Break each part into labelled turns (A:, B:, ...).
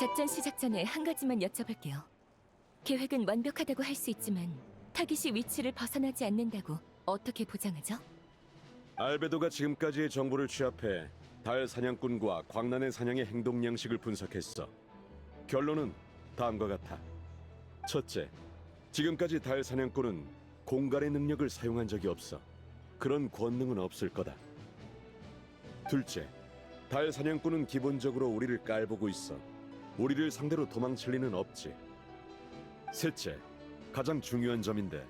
A: 작전 시작 전에 한 가지만 여쭤볼게요. 계획은 완벽하다고 할 수 있지만 타깃이 위치를 벗어나지 않는다고 어떻게 보장하죠?
B: 알베도가 지금까지의 정보를 취합해 달 사냥꾼과 광란의 사냥의 행동 양식을 분석했어. 결론은 다음과 같아. 첫째, 지금까지 달 사냥꾼은 공갈의 능력을 사용한 적이 없어. 그런 권능은 없을 거다. 둘째, 달 사냥꾼은 기본적으로 우리를 깔보고 있어. 우리를 상대로 도망칠 리는 없지. 셋째, 가장 중요한 점인데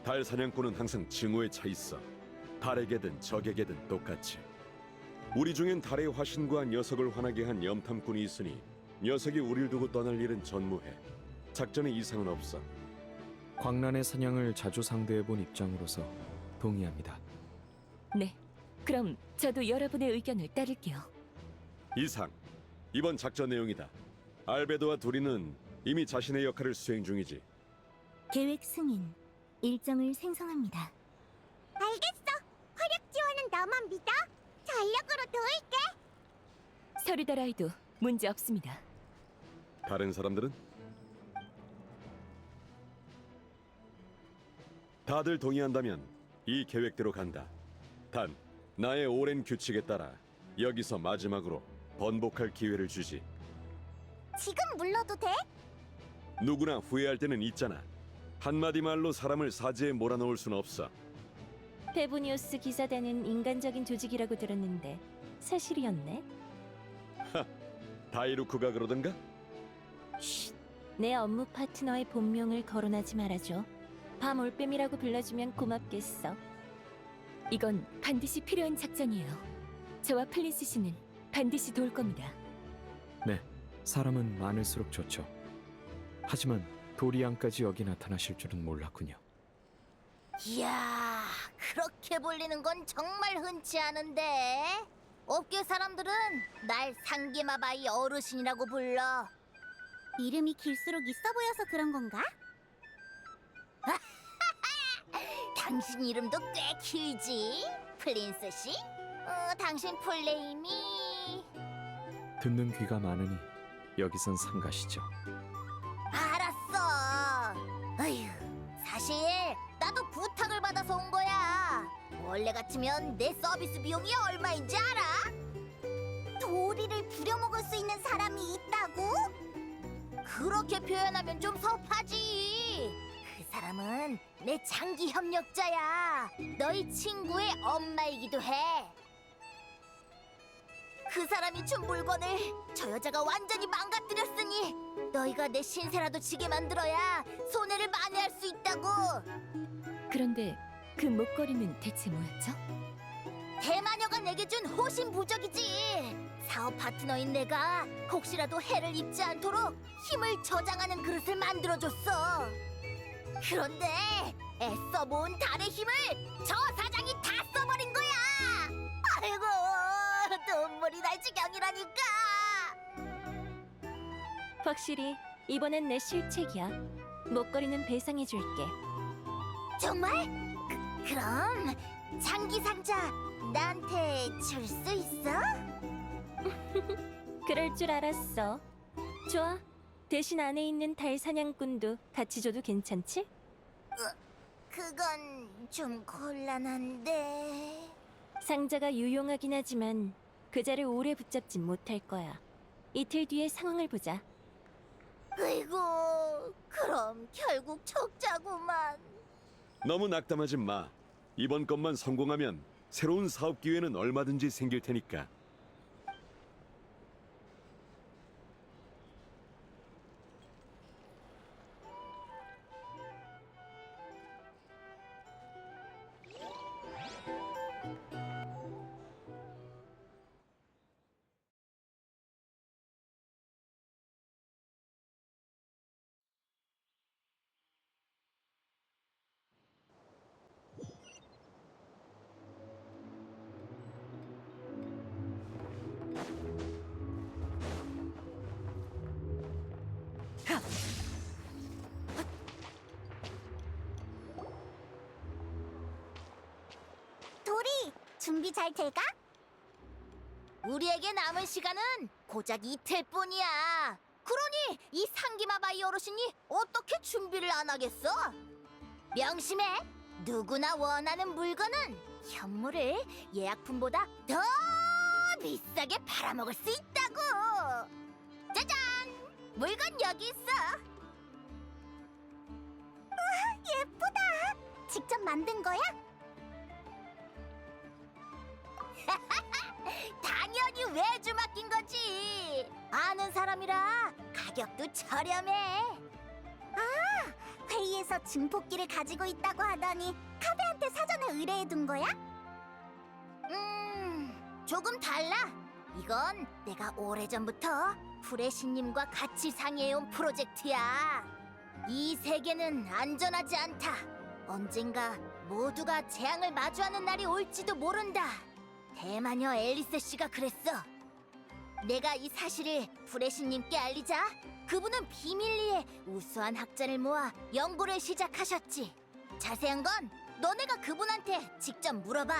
B: 달 사냥꾼은 항상 징후에 차 있어. 달에게든 적에게든 똑같이. 우리 중엔 달의 화신과 녀석을 화나게 한 염탐꾼이 있으니 녀석이 우릴 두고 떠날 일은 전무해. 작전에 이상은 없어.
C: 광란의 사냥을 자주 상대해본 입장으로서 동의합니다.
A: 네, 그럼 저도 여러분의 의견을 따를게요.
B: 이상, 이번 작전 내용이다. 알베도와 두리는 이미 자신의 역할을 수행 중이지.
D: 계획 승인, 일정을 생성합니다. 알겠어. 화력 지원은 너만 믿어. 전력으로 도울게.
A: 서리다라이도 문제 없습니다.
B: 다른 사람들은? 다들 동의한다면 이 계획대로 간다. 단, 나의 오랜 규칙에 따라 여기서 마지막으로 번복할 기회를 주지.
D: 지금 물러도 돼?
B: 누구나 후회할 때는 있잖아. 한마디 말로 사람을 사지에 몰아넣을 순 없어.
E: 페보니우스 기사단은 인간적인 조직이라고 들었는데 사실이었네?
B: 다이루크가 그러던가?
E: 쉿, 내 업무 파트너의 본명을 거론하지 말아줘. 밤 올빼미라고 불러주면 고맙겠어.
A: 이건 반드시 필요한 작전이에요. 저와 플린스 씨는 반드시 도울 겁니다.
C: 네, 사람은 많을수록 좋죠. 하지만 도리안까지 여기 나타나실 줄은 몰랐군요.
D: 이야, 그렇게 불리는 건 정말 흔치 않은데. 업계 사람들은 날 상기마바이 어르신이라고 불러. 이름이 길수록 있어 보여서 그런 건가? 당신 이름도 꽤 길지, 플린스 씨? 당신 풀네임이...
C: 듣는 귀가 많으니 여기선 삼가시죠.
D: 알았어. 어휴, 사실 나도 부탁을 받아서 온 거야. 원래 같으면 내 서비스 비용이 얼마인지 알아? 도리를 부려먹을 수 있는 사람이 있다고? 그렇게 표현하면 좀 섭하지. 그 사람은 내 장기 협력자야. 너희 친구의 엄마이기도 해. 그 사람이 준 물건을 저 여자가 완전히 망가뜨렸으니 너희가 내 신세라도 지게 만들어야 손해를 만회할 수 있다고.
A: 그런데 그 목걸이는 대체 뭐였죠?
D: 대마녀가 내게 준 호신 부적이지. 사업 파트너인 내가 혹시라도 해를 입지 않도록 힘을 저장하는 그릇을 만들어줬어. 그런데 애써 모은 달의 힘을 저 사장이 다 써버린 거야. 아이고, 눈물이 날 지경이라니까.
E: 확실히 이번엔 내 실책이야. 목걸이는 배상해줄게.
D: 정말? 그럼 장기 상자 나한테 줄 수 있어?
E: 그럴 줄 알았어. 좋아. 대신 안에 있는 달 사냥꾼도 같이 줘도 괜찮지?
D: 그건 좀 곤란한데.
E: 상자가 유용하긴 하지만 그자를 오래 붙잡진 못할 거야. 이틀 뒤에 상황을 보자.
D: 아이고, 그럼 결국 적자구만.
B: 너무 낙담하지 마. 이번 것만 성공하면 새로운 사업 기회는 얼마든지 생길 테니까.
D: 도리, 준비 잘 돼가? 우리에게 남은 시간은 고작 이틀뿐이야. 그러니 이 상기마바이 어르신이 어떻게 준비를 안 하겠어? 명심해. 누구나 원하는 물건은 현물을 예약품보다 더 비싸게 팔아먹을 수 있다고. 짜잔! 물건 여기 있어. 우와, 예쁘다. 직접 만든 거야? 당연히 외주 맡긴 거지. 아는 사람이라 가격도 저렴해. 회의에서 증폭기를 가지고 있다고 하더니 카베한테 사전에 의뢰해둔 거야? 조금 달라. 이건 내가 오래전부터 프레시님과 같이 상의해온 프로젝트야. 이 세계는 안전하지 않다. 언젠가 모두가 재앙을 마주하는 날이 올지도 모른다. 대마녀 앨리스 씨가 그랬어. 내가 이 사실을 프레시님께 알리자 그분은 비밀리에 우수한 학자를 모아 연구를 시작하셨지. 자세한 건 너네가 그분한테 직접 물어봐.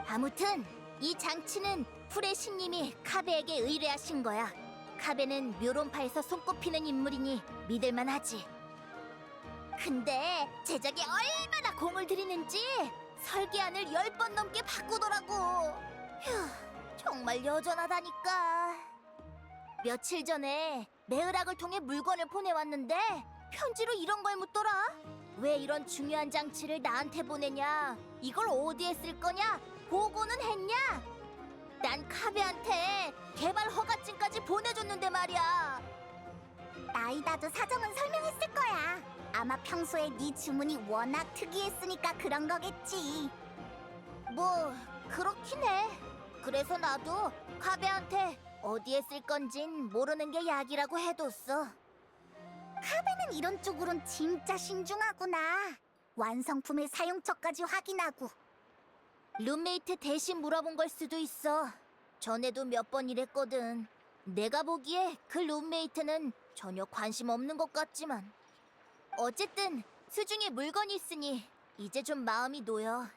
D: 아무튼 이 장치는 프레시님이 카베에게 의뢰하신 거야. 카베는 묘론파에서 손꼽히는 인물이니 믿을만하지. 근데 제작에 얼마나 공을 들이는지 설계안을 10번 넘게 바꾸더라고. 휴, 정말 여전하다니까. 며칠 전에 매을학을 통해 물건을 보내왔는데 편지로 이런 걸 묻더라. 왜 이런 중요한 장치를 나한테 보내냐? 이걸 어디에 쓸 거냐? 보고는 했냐? 난 카베한테 개발 허가증까지 보내줬는데 말이야. 나이다도 사정은 설명했을 거야. 아마 평소에 네 주문이 워낙 특이했으니까 그런 거겠지. 뭐 그렇긴 해. 그래서 나도 카베한테 어디에 쓸 건진 모르는 게 약이라고 해뒀어. 카베는 이런 쪽으론 진짜 신중하구나. 완성품의 사용처까지 확인하고. 룸메이트 대신 물어본 걸 수도 있어. 전에도 몇 번 이랬거든. 내가 보기에 그 룸메이트는 전혀 관심 없는 것 같지만. 어쨌든 수중에 물건이 있으니 이제 좀 마음이 놓여.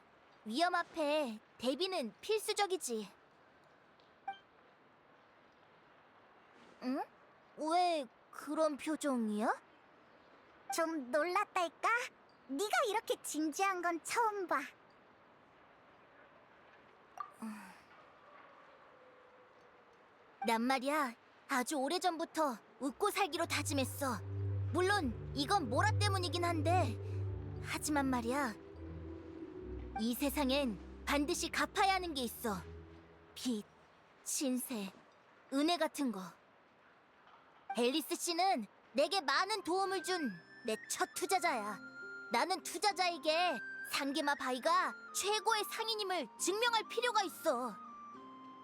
D: 위험 앞에 대비는 필수적이지. 응? 왜 그런 표정이야? 좀 놀랐달까? 네가 이렇게 진지한 건 처음 봐. 난 말이야, 아주 오래전부터 웃고 살기로 다짐했어. 물론 이건 모라 때문이긴 한데, 하지만 말이야, 이 세상엔 반드시 갚아야 하는 게 있어. 빚, 신세, 은혜 같은 거. 앨리스 씨는 내게 많은 도움을 준 내 첫 투자자야. 나는 투자자에게 상게마 바이가 최고의 상인임을 증명할 필요가 있어.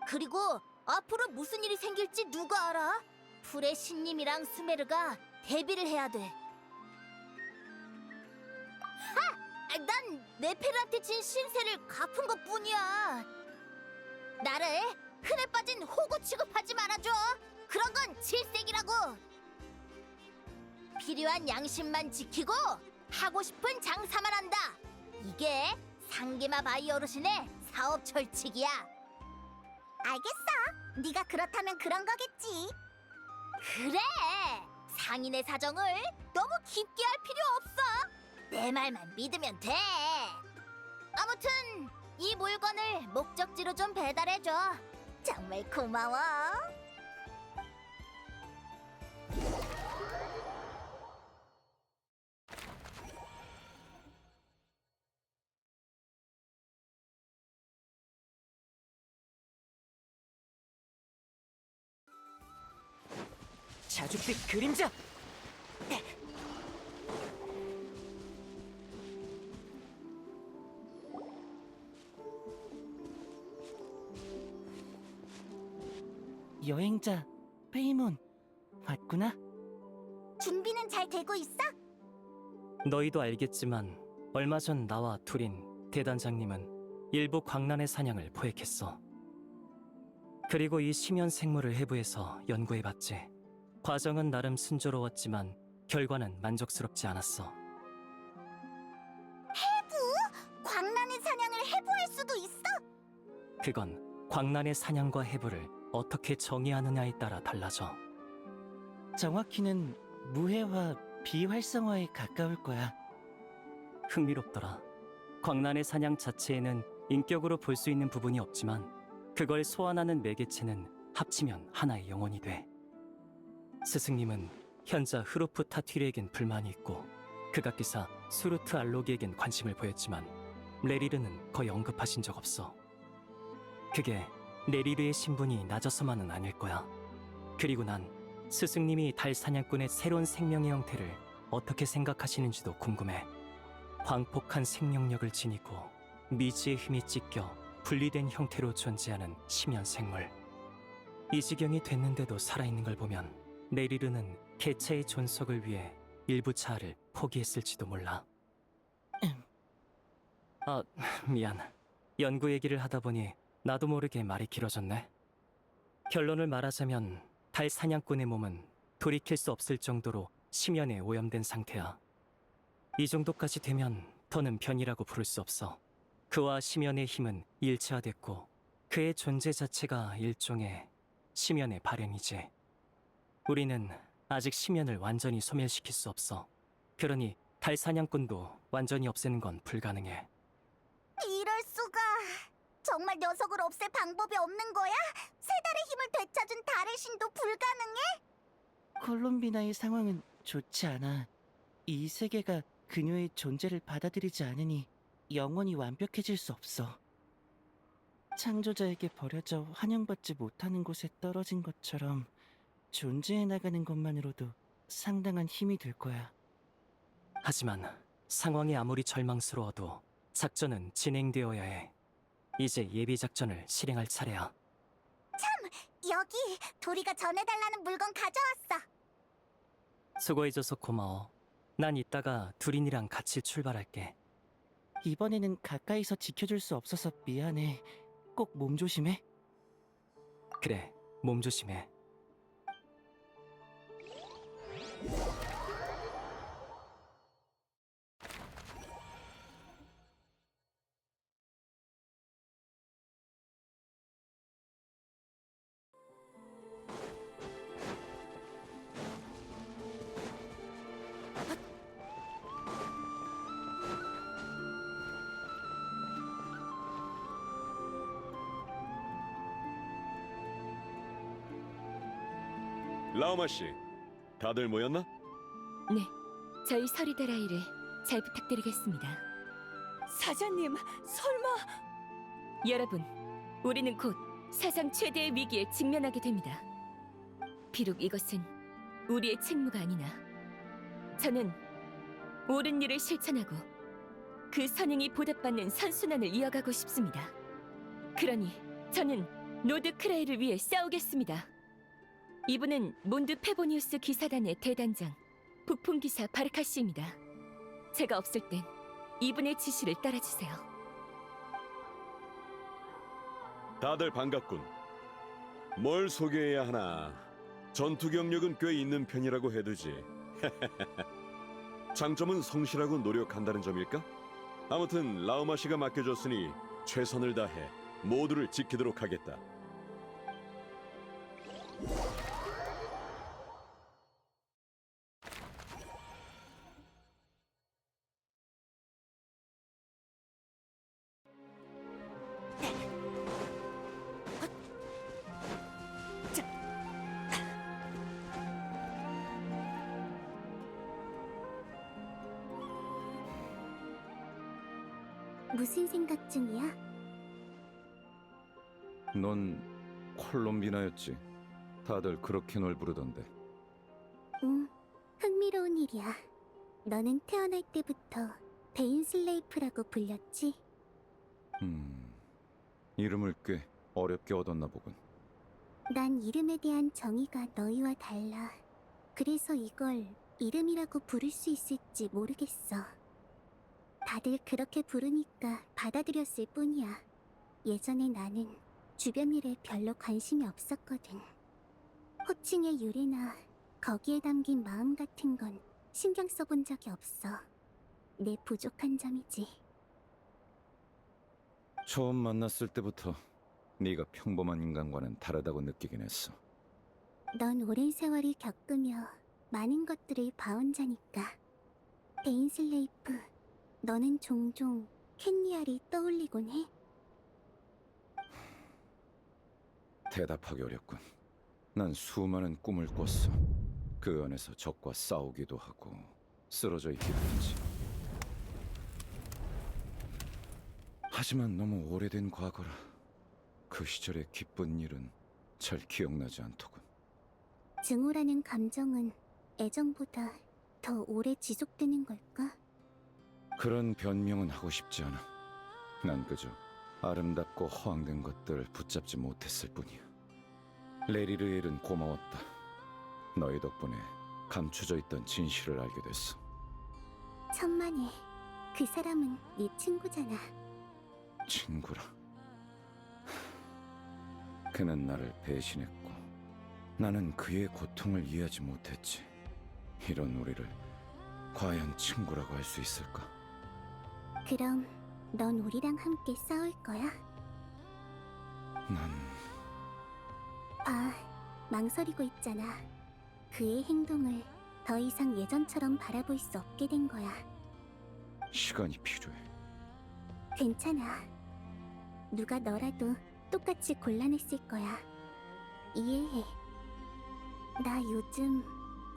D: 그리고 앞으로 무슨 일이 생길지 누가 알아? 풀의 신님이랑 스메르가 대비를 해야 돼. 난 네페르한테 진 신세를 갚은 것뿐이야. 나를 흔해 빠진 호구 취급하지 말아줘. 그런 건 질색이라고. 필요한 양심만 지키고 하고 싶은 장사만 한다. 이게 상게마 바이 어르신의 사업 철칙이야. 알겠어. 네가 그렇다면 그런 거겠지. 그래. 상인의 사정을 너무 깊게 할 필요 없어. 내 말만 믿으면 돼. 아무튼 이 물건을 목적지로 좀 배달해줘. 정말 고마워.
F: 자줏빛 그림자! 여행자 페이몬 맞구나?
D: 준비는 잘 되고 있어?
F: 너희도 알겠지만 얼마 전 나와 투린 대단장님은 일부 광란의 사냥을 포획했어. 그리고 이 심연 생물을 해부해서 연구해봤지. 과정은 나름 순조로웠지만 결과는 만족스럽지 않았어.
D: 광란의 사냥을 해부할 수도 있어?
F: 그건 광란의 사냥과 해부를 어떻게 정의하느냐에 따라 달라져.
G: 정확히는 무해화 비활성화에 가까울 거야.
F: 흥미롭더라. 광란의 사냥 자체에는 인격으로 볼 수 있는 부분이 없지만 그걸 소환하는 매개체는 합치면 하나의 영혼이 돼. 스승님은 현자 흐로프 타튀르에겐 불만이 있고 극악기사 수루트 알로기에겐 관심을 보였지만 레리르는 거의 언급하신 적 없어. 그게 레리르의 신분이 낮아서만은 아닐 거야. 그리고 난 스승님이 달 사냥꾼의 새로운 생명의 형태를 어떻게 생각하시는지도 궁금해. 광폭한 생명력을 지니고 미지의 힘이 찢겨 분리된 형태로 존재하는 심연 생물. 이 지경이 됐는데도 살아있는 걸 보면 레리르는 개체의 존속을 위해 일부 자아를 포기했을지도 몰라. 아, 미안. 연구 얘기를 하다 보니 나도 모르게 말이 길어졌네. 결론을 말하자면 달 사냥꾼의 몸은 돌이킬 수 없을 정도로 심연에 오염된 상태야. 이 정도까지 되면 더는 변이라고 부를 수 없어. 그와 심연의 힘은 일체화됐고 그의 존재 자체가 일종의 심연의 발현이지. 우리는 아직 심연을 완전히 소멸시킬 수 없어. 그러니 달 사냥꾼도 완전히 없애는 건 불가능해.
D: 이럴 수가. 정말 녀석을 없앨 방법이 없는 거야? 새 달의 힘을 되찾은 달의 신도 불가능해?
G: 콜롬비나의 상황은 좋지 않아. 이 세계가 그녀의 존재를 받아들이지 않으니 영원히 완벽해질 수 없어. 창조자에게 버려져 환영받지 못하는 곳에 떨어진 것처럼 존재해 나가는 것만으로도 상당한 힘이 될 거야.
F: 하지만 상황이 아무리 절망스러워도 작전은 진행되어야 해. 이제 예비 작전을 실행할 차례야.
D: 여기 도리가 전해달라는 물건 가져왔어.
F: 수고해줘서 고마워. 난 이따가 두린이랑 같이 출발할게.
G: 이번에는 가까이서 지켜줄 수 없어서 미안해. 꼭 몸 조심해.
F: 그래, 몸 조심해.
B: 라오마 씨, 다들 모였나?
A: 네, 저희 서리데라이를 잘 부탁드리겠습니다. 사장님, 설마... 여러분, 우리는 곧 사상 최대의 위기에 직면하게 됩니다. 비록 이것은 우리의 책무가 아니나 저는 옳은 일을 실천하고 그 선행이 보답받는 선순환을 이어가고 싶습니다. 그러니 저는 노드 크라이를 위해 싸우겠습니다. 이분은 몬드 페보니우스 기사단의 대단장 북풍기사 바르카시입니다. 제가 없을 땐 이분의 지시를 따라주세요.
B: 다들 반갑군. 뭘 소개해야 하나? 전투 경력은 꽤 있는 편이라고 해두지. 장점은 성실하고 노력한다는 점일까? 아무튼 라우마 씨가 맡겨줬으니 최선을 다해 모두를 지키도록 하겠다.
D: 무슨 생각 중이야?
H: 넌 콜롬비나였지. 다들 그렇게 널 부르던데.
D: 흥미로운 일이야. 너는 태어날 때부터 베인슬레이프라고 불렸지?
H: 이름을 꽤 어렵게 얻었나 보군.
D: 난 이름에 대한 정의가 너희와 달라. 그래서 이걸 이름이라고 부를 수 있을지 모르겠어. 다들 그렇게 부르니까 받아들였을 뿐이야. 예전에 나는 주변 일에 별로 관심이 없었거든. 호칭의 유래나 거기에 담긴 마음 같은 건 신경 써본 적이 없어. 내 부족한 점이지.
H: 처음 만났을 때부터 네가 평범한 인간과는 다르다고 느끼긴 했어.
D: 넌 오랜 세월이 겪으며 많은 것들을 봐온 자니까. 데인슬레이프, 너는 종종 캔리알이 떠올리곤 해?
H: 대답하기 어렵군. 난 수많은 꿈을 꿨어. 그 안에서 적과 싸우기도 하고 쓰러져 있기도 했지. 하지만 너무 오래된 과거라 그 시절의 기쁜 일은 잘 기억나지 않더군.
D: 증오라는 감정은 애정보다 더 오래 지속되는 걸까?
H: 그런 변명은 하고 싶지 않아. 난 그저 아름답고 허황된 것들을 붙잡지 못했을 뿐이야. 레리르엘은 고마웠다. 너희 덕분에 감춰져 있던 진실을 알게 됐어.
D: 천만에 그 사람은 네 친구잖아.
H: 친구라. 그는 나를 배신했고 나는 그의 고통을 이해하지 못했지. 이런 우리를 과연 친구라고 할 수 있을까?
D: 그럼 넌 우리랑 함께 싸울 거야?
H: 난
D: 봐, 망설이고 있잖아. 그의 행동을 더 이상 예전처럼 바라볼 수 없게 된 거야.
H: 시간이 필요해.
D: 괜찮아. 누가 너라도 똑같이 곤란했을 거야. 이해해. 나 요즘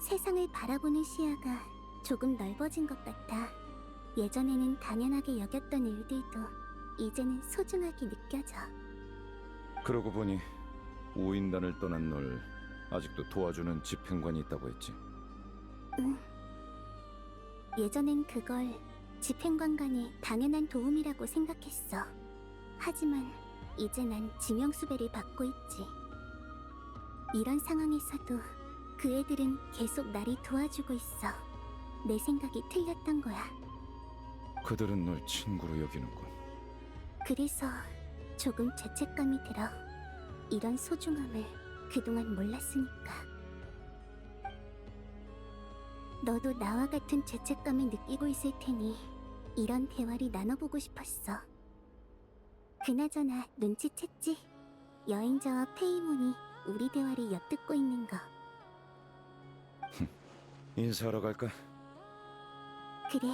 D: 세상을 바라보는 시야가 조금 넓어진 것 같아. 예전에는 당연하게 여겼던 일들도 이제는 소중하게 느껴져.
H: 그러고 보니 우인단을 떠난 널 아직도 도와주는 집행관이 있다고 했지.
D: 응. 예전엔 그걸 집행관간의 당연한 도움이라고 생각했어. 하지만 이제 난 지명수배를 받고 있지. 이런 상황에서도 그 애들은 계속 나를 도와주고 있어. 내 생각이 틀렸던 거야.
H: 그들은 널 친구로 여기는군.
D: 그래서 조금 죄책감이 들어. 이런 소중함을 그동안 몰랐으니까. 너도 나와 같은 죄책감을 느끼고 있을 테니 이런 대화를 나눠보고 싶었어. 그나저나 눈치챘지? 여행자와 페이몬이 우리 대화를 엿듣고 있는 거.
H: 인사하러 갈까?
D: 그래.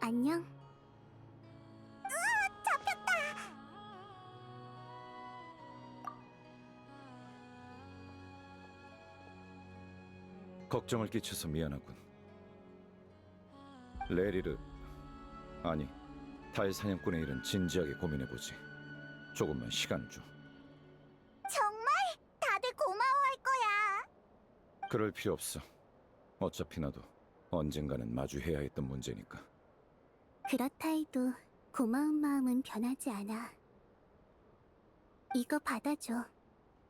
D: 안녕.
H: 걱정을 끼쳐서 미안하군. 레리르, 아니, 달 사냥꾼의 일은 진지하게 고민해보지. 조금만 시간 줘.
D: 정말? 다들 고마워할 거야.
H: 그럴 필요 없어. 어차피 나도 언젠가는 마주해야 했던 문제니까.
D: 그렇다 해도 고마운 마음은 변하지 않아. 이거 받아줘.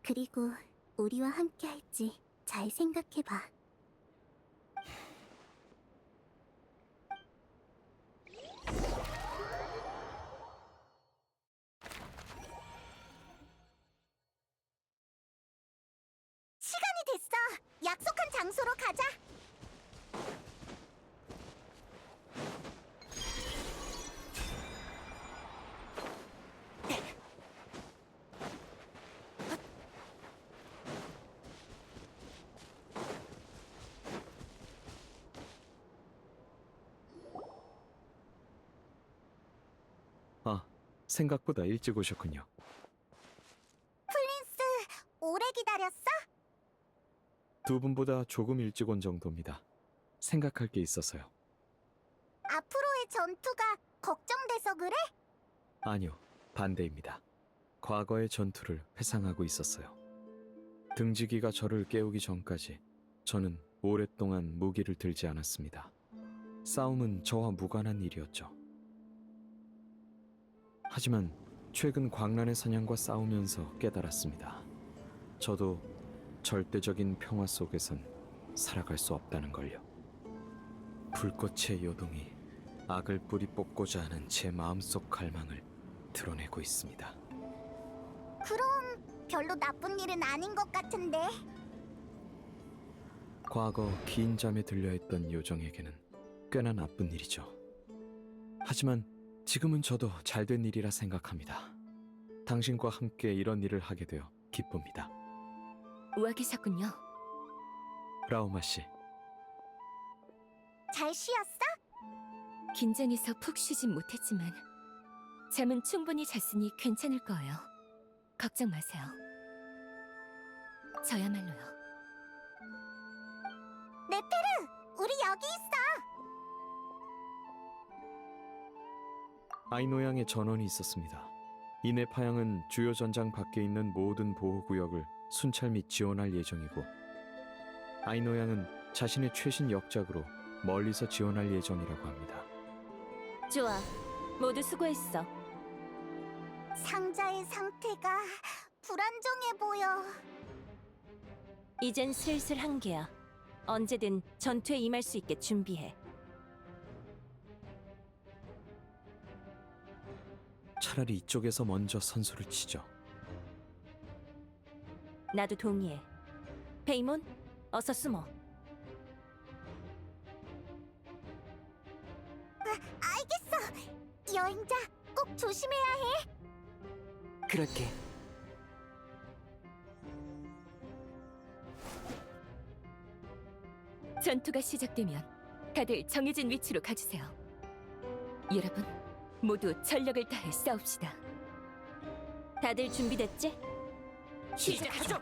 D: 그리고 우리와 함께 할지 잘 생각해봐. 시간이 됐어. 약속한 장소로 가자.
C: 아, 생각보다 일찍 오셨군요.
D: 플린스, 오래 기다렸어?
C: 두 분보다 조금 일찍 온 정도입니다. 생각할 게 있어서요.
D: 앞으로의 전투가 걱정돼서 그래?
C: 아니요, 반대입니다. 과거의 전투를 회상하고 있었어요. 등지기가 저를 깨우기 전까지 저는 오랫동안 무기를 들지 않았습니다. 싸움은 저와 무관한 일이었죠. 하지만 최근 광란의 사냥과 싸우면서 깨달았습니다. 저도 절대적인 평화 속에선 살아갈 수 없다는 걸요. 불꽃의 요동이 악을 뿌리 뽑고자 하는 제 마음속 갈망을 드러내고 있습니다.
D: 그럼 별로 나쁜 일은 아닌 것 같은데.
C: 과거 긴 잠에 들려했던 요정에게는 꽤나 나쁜 일이죠. 하지만 지금은 저도 잘된 일이라 생각합니다. 당신과 함께 이런 일을 하게 되어 기쁩니다.
A: 와 계셨군요.
C: 라우마 씨,
D: 잘 쉬었어?
A: 긴장해서 푹 쉬진 못했지만 잠은 충분히 잤으니 괜찮을 거예요. 걱정 마세요. 저야말로요.
D: 네페르, 우리 여기 있어.
C: 아이노양의 전원이 있었습니다. 이네파양은 주요 전장 밖에 있는 모든 보호구역을 순찰 및 지원할 예정이고, 아이노양은 자신의 최신 역작으로 멀리서 지원할 예정이라고 합니다.
E: 좋아. 모두 수고했어.
D: 상자의 상태가 불안정해 보여.
E: 이젠 슬슬 한계야. 언제든 전투에 임할 수 있게 준비해.
C: 차라리 이쪽에서 먼저 선수를 치죠.
E: 나도 동의해. 페이몬, 어서 숨어.
D: 알겠어. 여행자, 꼭 조심해야 해.
G: 그럴게.
A: 전투가 시작되면 다들 정해진 위치로 가주세요. 여러분, 모두 전력을 다해 싸웁시다.
E: 다들 준비됐지?
A: 시작하죠.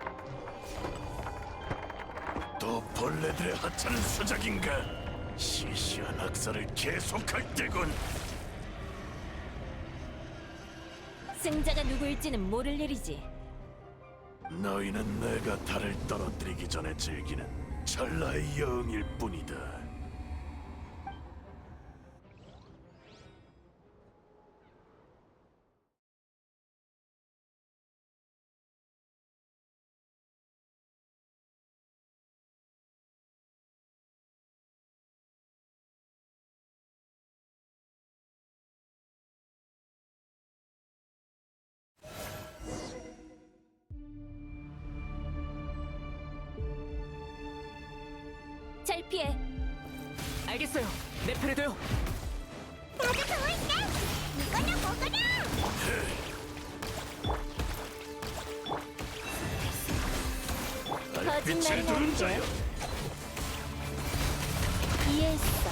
I: 또 벌레들의 하찮은 수작인가? 시시한 학살을 계속할 때군.
E: 승자가 누구일지는 모를 일이지.
I: 너희는 내가 달을 떨어뜨리기 전에 즐기는 찰나의 여흥일 뿐이다.
E: 잘 피해.
G: 알겠어요. 네페르도요.
D: 나도 도울게. 이거나 먹어라.
I: 달빛을
E: 거짓말은
I: 두른
E: 안 돼.
I: 자여,
E: 이해했어.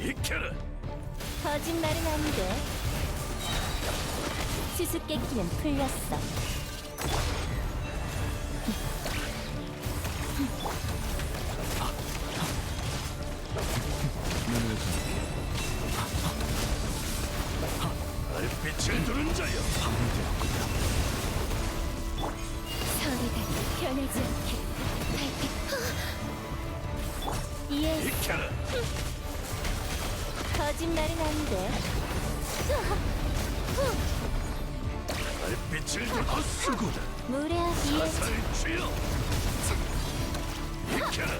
I: 익혀라.
E: 거짓말은 안 돼. 수수께끼는 풀렸어.
I: 달빛을 두른 자여,
A: 서리다니 변하지 않게 달빛.
E: 이해했어.
I: 익혀라.
E: 거짓말은 안 돼.
I: 달빛을 두른 헛수고다.
E: 무례하게 이해했어.
I: 사살 주여, 익혀라.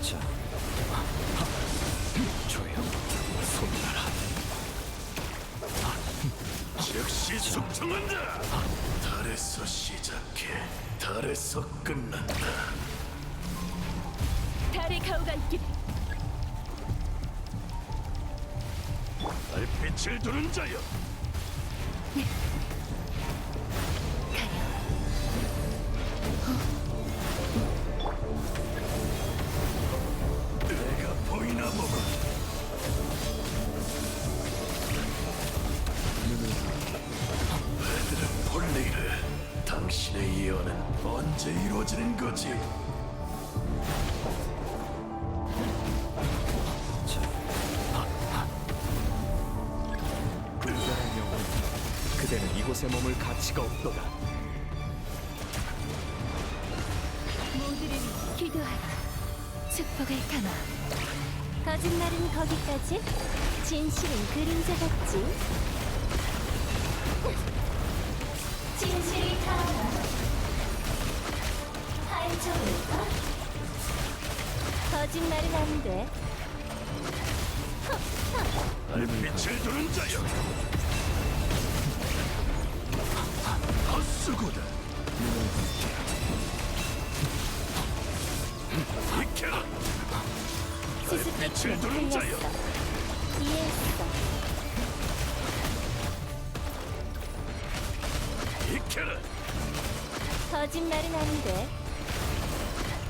C: 자, 조용, 손나라.
I: 즉시 숙청한다. 달에서 시작해 달에서 끝난다.
A: 달의 가오간길.
I: 달빛을 두른 자여, 내가 보이나 보군. 애들은 볼레이르, 당신의 예언은 언제 이루어지는 거지?
C: 불변한 영혼, 그대는 이곳에 머물 가치가 없도다.
A: 모두를 기도하라. 축복을 담아.
E: 거짓말은 거기까지. 진실은 그림자 같지. 진실이 타오라. 파헤쳐볼까? 거짓말은 안 돼.
I: 달빛을 두른 자여, 헛수고다. 익혀라. 달빛을
E: 수수께끼는
I: 두른 자여,
E: 풀렸어. 이해했어. 거짓말은 아닌데.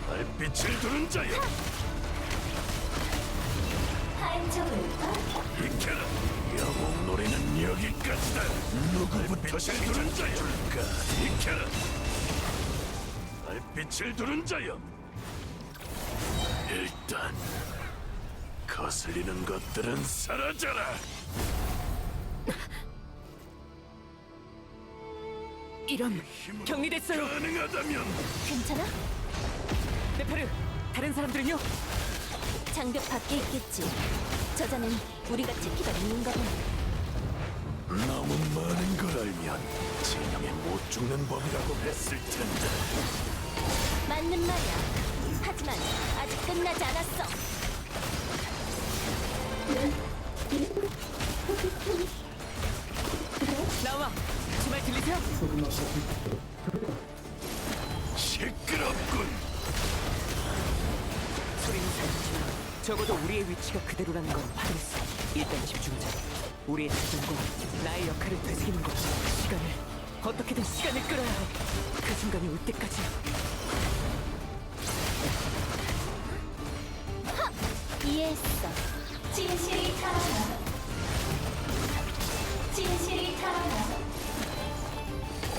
I: 달빛을 두는 자여, 비켜라. 영웅 놀이는 여기까지다. 누구부터 두는 자여? 비켜라. 달빛을 두는 자여. 일단 거슬리는 것들은 사라져라.
A: 이런
I: 힘으로
A: 격리됐어요.
I: 가능하다면
E: 괜찮아?
A: 네페르, 다른 사람들은요?
E: 장벽 밖에 있겠지. 저자는 우리가 찾기가 있는가 봐.
I: 너무 많은 걸 알면 진영에 못 죽는 법이라고 했을 텐데.
E: 맞는 말이야. 하지만 아직 끝나지 않았어.
A: 나와, 제 말 들리세요?
I: 시끄럽군.
J: 소리는 살렸지만 적어도 우리의 위치가 그대로라는 건 확인했어. 일단 집중하자. 우리의 작전과 나의 역할을 되새기는 것. 어떻게든 시간을 끌어야 해. 그 순간이 올 때까지.
E: 이해했어. 진실이 타오나. 진실이 타오나.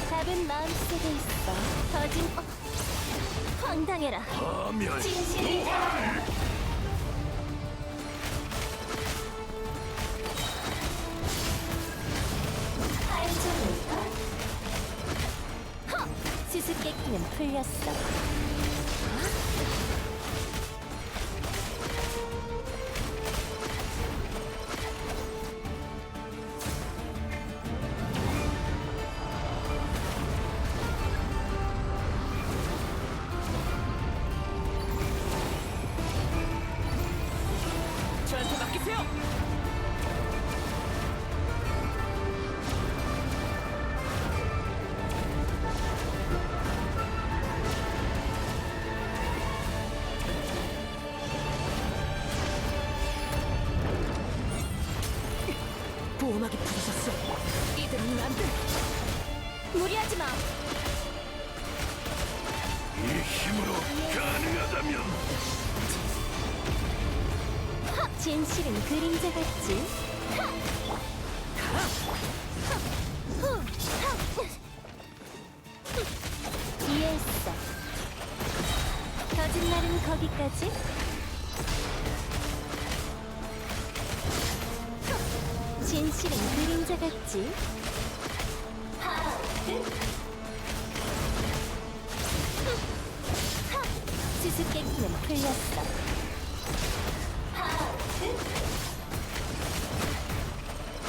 E: 답은 마음속에 있어. 황당해라.
I: 파멸.
E: 진실이 타오나. 수수께끼는 풀렸어.
J: 저한테 맡기세요. 보호막이 부서졌어. 이대로는 안 돼.
E: 무리하지 마.
I: 이 힘으로 가능하다면
E: 진실은 그림자 같지. 이해했어. 거짓말은 거기까지. 진실은 그림자 같지. 수수께끼는 풀렸어.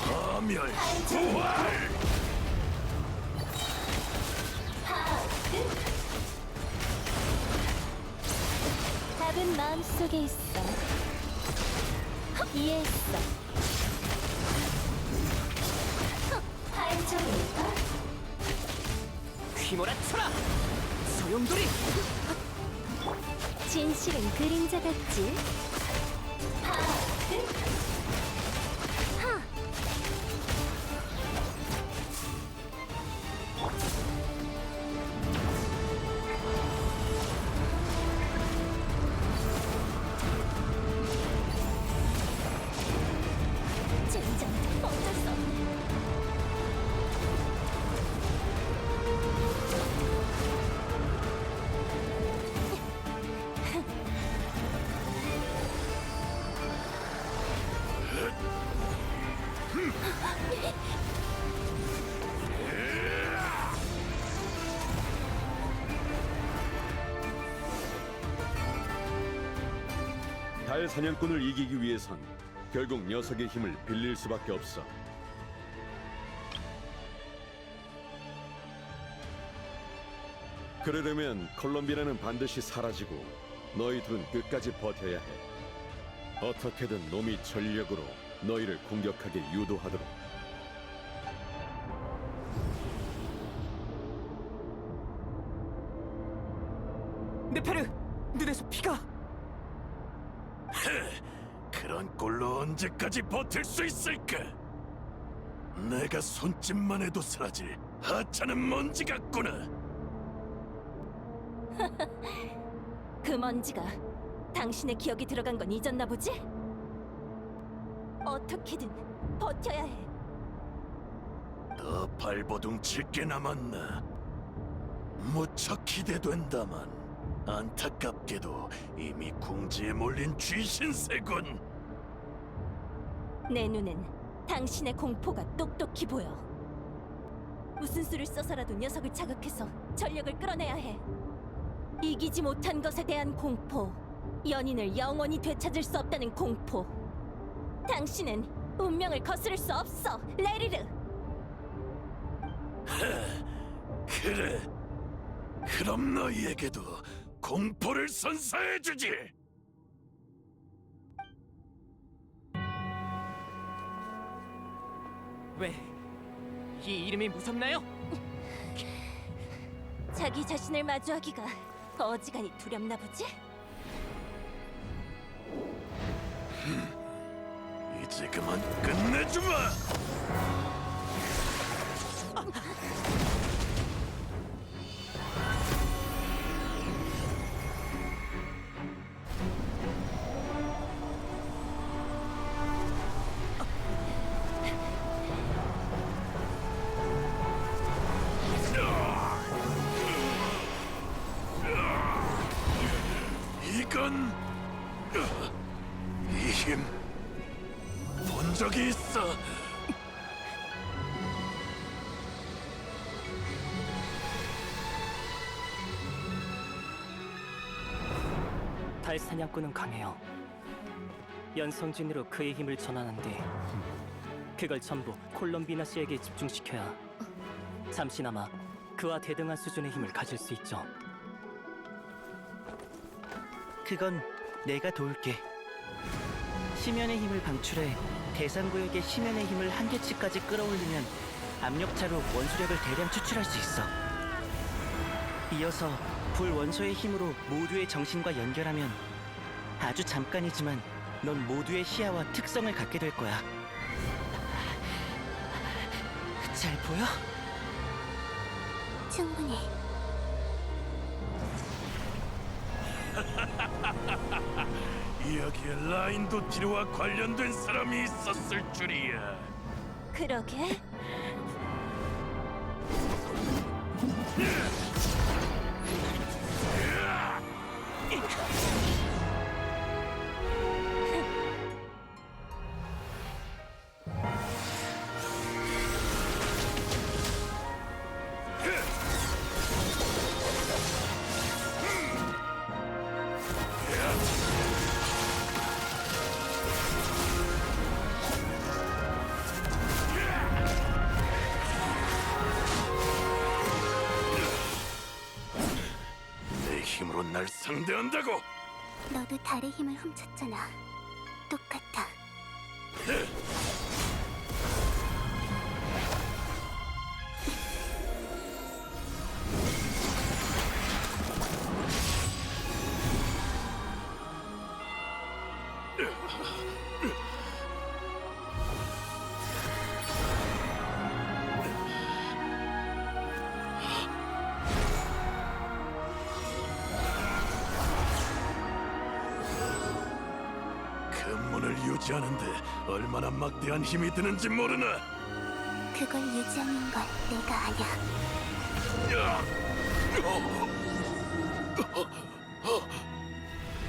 I: 파멸. 부활.
E: 답은 마음속에 있어. 이해했어.
J: 휘몰아쳐라. 소용돌이.
E: 진실은 그림자 같지. 젠장, 어쩔 수 없네.
B: 달 사냥꾼을 이기기 위해선 결국 녀석의 힘을 빌릴 수밖에 없어. 그러려면 콜롬비아는 반드시 사라지고 너희 둘은 끝까지 버텨야 해. 어떻게든 놈이 전력으로 너희를 공격하게 유도하도록.
J: 네페르, 눈에서 피가.
I: 그런 꼴로 언제까지 버틸 수 있을까? 내가 손짓만 해도 사라질 하찮은 먼지 같구나.
E: 그 먼지가 당신의 기억이 들어간 건 잊었나 보지? 어떻게든 버텨야 해.
I: 더 발버둥 칠 게 남았나? 무척 기대된다만 안타깝게도 이미 궁지에 몰린 쥐신세군.
E: 내 눈엔 당신의 공포가 똑똑히 보여. 무슨 수를 써서라도 녀석을 자극해서 전력을 끌어내야 해. 이기지 못한 것에 대한 공포, 연인을 영원히 되찾을 수 없다는 공포. 당신은 운명을 거스를 수 없어, 레리르.
I: 그래. 그럼 너희에게도 공포를 선사해주지.
J: 왜? 이 이름이 무섭나요?
E: 자기 자신을 마주하기가 어지간히 두렵나 보지?
I: 이제 그만 끝내주마. 이건 이 힘 본 적이 있어.
F: 달 사냥꾼은 강해요. 연성진으로 그의 힘을 전환한 뒤 그걸 전부 콜롬비나 씨에게 집중시켜야 잠시나마 그와 대등한 수준의 힘을 가질 수 있죠.
G: 그건 내가 도울게. 심연의 힘을 방출해 대상 구역의 심연의 힘을 한계치까지 끌어올리면 압력차로 원수력을 대량 추출할 수 있어. 이어서 불 원소의 힘으로 모두의 정신과 연결하면 아주 잠깐이지만 넌 모두의 시야와 특성을 갖게 될 거야. 잘 보여?
D: 충분히.
I: 여기에 라인도티르와 관련된 사람이 있었을 줄이야.
E: 그러게.
I: 내 힘으로 날 상대한다고?
D: 너도 달의 힘을 훔쳤잖아. 똑같아.
I: 근문을 유지하는데 얼마나 막대한 힘이 드는지 모르나?
D: 그걸 유지하는 건 내가 아냐.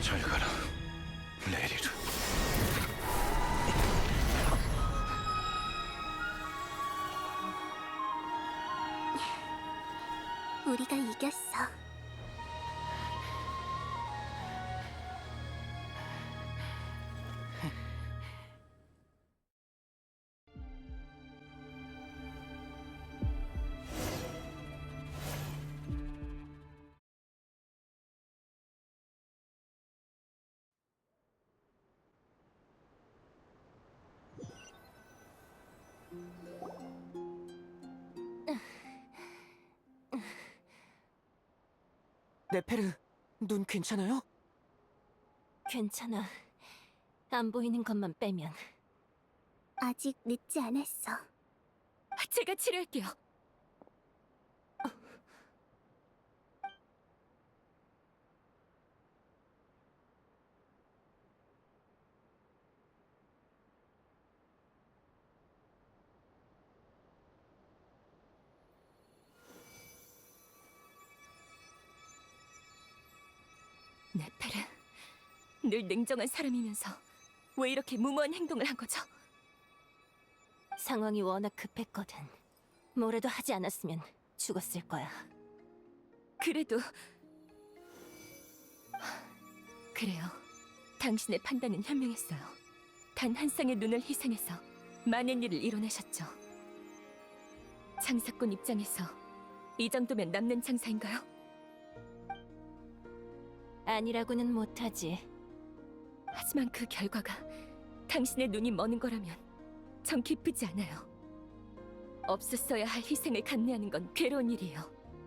H: 잘 가라, 레리르.
D: 우리가 이겼어.
J: 네페르, 눈 괜찮아요?
E: 괜찮아. 안 보이는 것만 빼면.
D: 아직 늦지 않았어.
A: 제가 치료할게요. 네페르, 늘 냉정한 사람이면서 왜 이렇게 무모한 행동을 한 거죠?
E: 상황이 워낙 급했거든. 뭐라도 하지 않았으면 죽었을 거야.
A: 그래도 그래요. 당신의 판단은 현명했어요. 단 한 쌍의 눈을 희생해서 많은 일을 이뤄내셨죠. 장사꾼 입장에서 이 정도면 남는 장사인가요?
E: 아니라고는 못하지.
A: 하지만 그 결과가 당신의 눈이 머는 거라면 전 기쁘지 않아요. 없었어야 할 희생을 감내하는 건 괴로운 일이에요.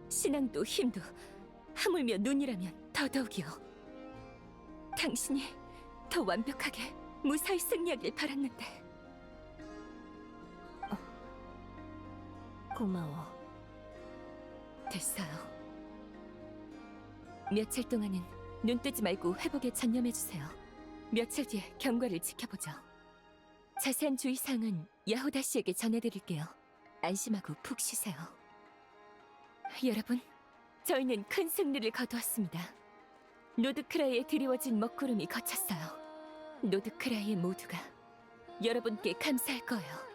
A: 신앙도 힘도 하물며 눈이라면 더더욱이요. 당신이 더 완벽하게 무사히 승리하길 바랐는데.
E: 고마워.
A: 됐어요. 며칠 동안은 눈 뜨지 말고 회복에 전념해주세요. 며칠 뒤에 경과를 지켜보죠. 자세한 주의사항은 야후다 씨에게 전해드릴게요. 안심하고 푹 쉬세요. 여러분, 저희는 큰 승리를 거두었습니다. 노드크라이에 드리워진 먹구름이 거쳤어요. 노드크라이의 모두가 여러분께 감사할 거예요.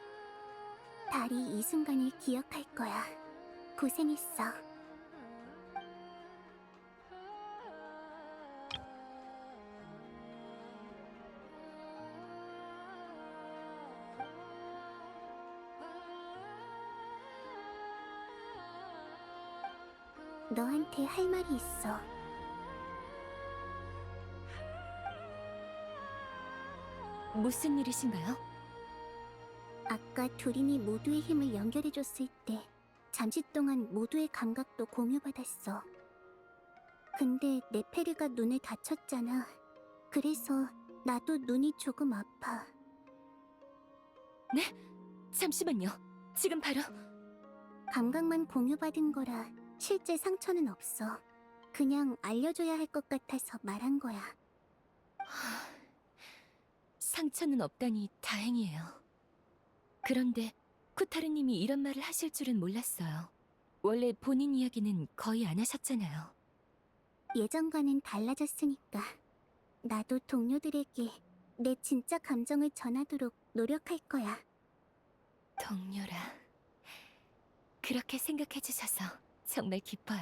D: 달이 이 순간을 기억할 거야. 고생했어. 너한테 할 말이 있어.
A: 무슨 일이신가요?
D: 아까 둘이니 모두의 힘을 연결해줬을 때 잠시 동안 모두의 감각도 공유받았어. 근데 네페르가 눈을 다쳤잖아. 그래서 나도 눈이 조금 아파.
A: 네? 잠시만요. 지금 바로...
D: 감각만 공유받은 거라 실제 상처는 없어. 그냥 알려줘야 할 것 같아서 말한 거야.
A: 상처는 없다니 다행이에요. 그런데 쿠타르님이 이런 말을 하실 줄은 몰랐어요. 원래 본인 이야기는 거의 안 하셨잖아요.
D: 예전과는 달라졌으니까. 나도 동료들에게 내 진짜 감정을 전하도록 노력할 거야.
A: 동료라. 그렇게 생각해 주셔서 정말 기뻐요.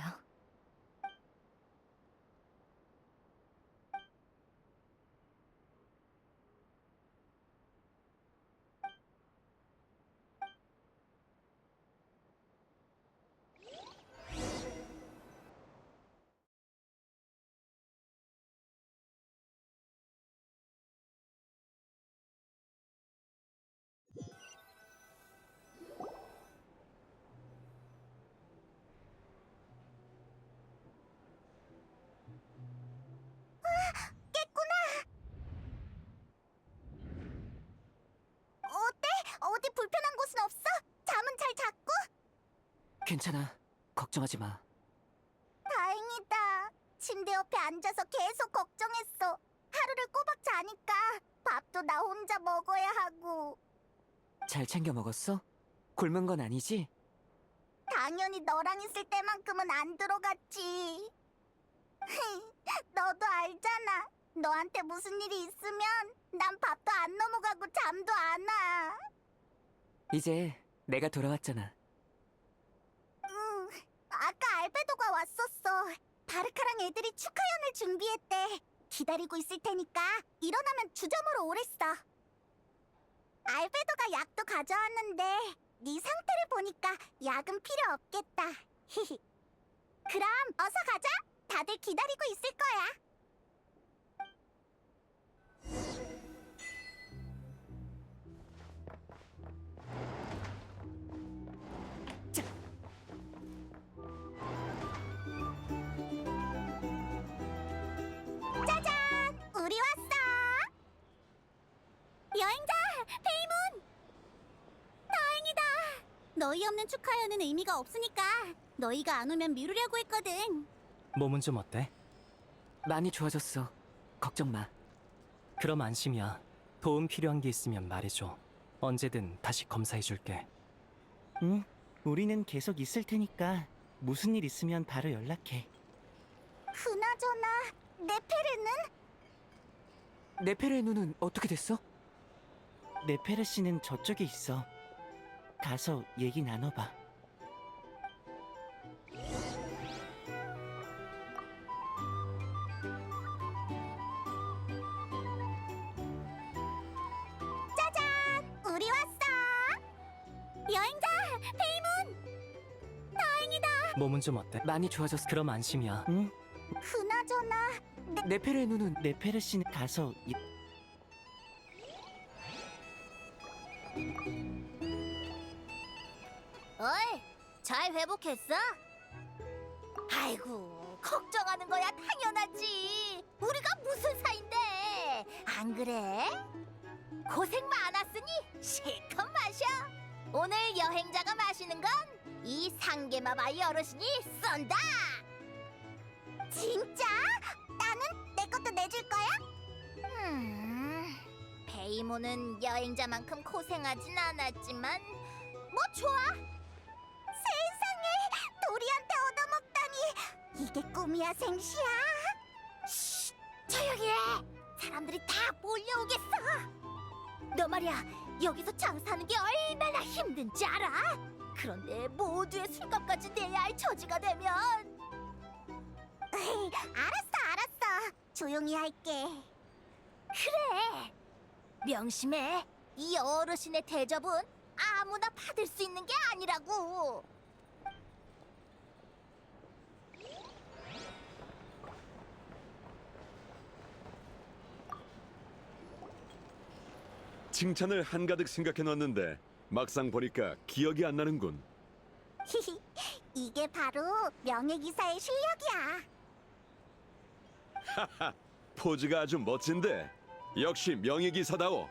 D: 어때? 어디 불편한 곳은 없어? 잠은 잘 잤고?
J: 괜찮아. 걱정하지 마.
D: 다행이다. 침대 옆에 앉아서 계속 걱정했어. 하루를 꼬박 자니까 밥도 나 혼자 먹어야 하고.
J: 잘 챙겨 먹었어? 굶은 건 아니지?
D: 당연히 너랑 있을 때만큼은 안 들어갔지. 너도 알잖아. 너한테 무슨 일이 있으면 난 밥도 안 넘어가고 잠도 안 와.
J: 이제 내가 돌아왔잖아.
D: 응, 아까 알베도가 왔었어. 바르카랑 애들이 축하연을 준비했대. 기다리고 있을 테니까 일어나면 주점으로 오랬어. 알베도가 약도 가져왔는데 네 상태를 보니까 약은 필요 없겠다. 그럼 어서 가자. 다들 기다리고 있을 거야. 짜잔! 우리 왔어! 여행자! 페이몬! 다행이다! 너희 없는 축하연은 의미가 없으니까 너희가 안 오면 미루려고 했거든.
F: 몸은 좀 어때?
J: 많이 좋아졌어. 걱정 마.
F: 그럼 안심이야. 도움 필요한 게 있으면 말해줘. 언제든 다시 검사해줄게.
G: 응, 우리는 계속 있을 테니까 무슨 일 있으면 바로 연락해.
D: 그나저나 네페르는?
J: 네페르의 눈은 어떻게 됐어?
G: 네페르 씨는 저쪽에 있어. 가서 얘기 나눠봐.
D: 우리 왔어. 여행자 페이몬. 다행이다.
F: 몸은 좀 어때?
J: 많이 좋아졌어.
F: 그럼 안심이야.
G: 응?
D: 그나저나
J: 네페르의 눈은
G: 네페르 씨는 가서
D: 어이, 잘 회복했어? 아이고, 걱정하는 거야 당연하지. 우리가 무슨 사인데? 안 그래? 고생 많았으니 실컷 마셔. 오늘 여행자가 마시는 건 이 상계마바이 어르신이 쏜다. 진짜? 나는 내 것도 내줄 거야? 베이모는 여행자만큼 고생하진 않았지만 뭐 좋아. 세상에, 도리한테 얻어먹다니. 이게 꿈이야 생시야? 쉿, 조용히 해. 사람들이 다 몰려오겠어. 너 말이야, 여기서 장사하는 게 얼마나 힘든지 알아? 그런데 모두의 술값까지 내야 할 처지가 되면. 알았어. 조용히 할게. 그래. 명심해. 이 어르신의 대접은 아무나 받을 수 있는 게 아니라고.
B: 칭찬을 한가득 생각해놨는데 막상 보니까 기억이 안 나는군.
D: 이게 바로 명예기사의 실력이야.
B: 포즈가 아주 멋진데 역시 명예기사다워.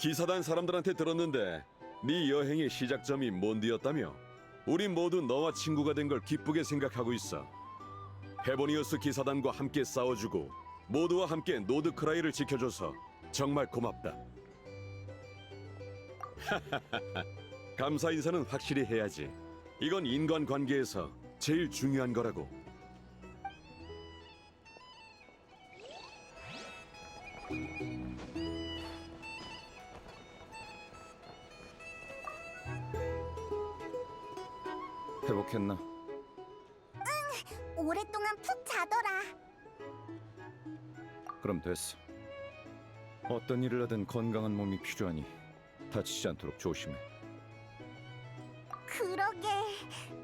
B: 기사단 사람들한테 들었는데 네 여행의 시작점이 몬드였다며. 우린 모두 너와 친구가 된 걸 기쁘게 생각하고 있어. 헤보니우스 기사단과 함께 싸워주고 모두와 함께 노드크라이를 지켜줘서 정말 고맙다. 감사 인사는 확실히 해야지. 이건 인간관계에서 제일 중요한 거라고.
H: 회복했나?
D: 오랫동안 푹 자더라.
H: 그럼 됐어. 어떤 일을 하든 건강한 몸이 필요하니 다치지 않도록 조심해.
D: 그러게,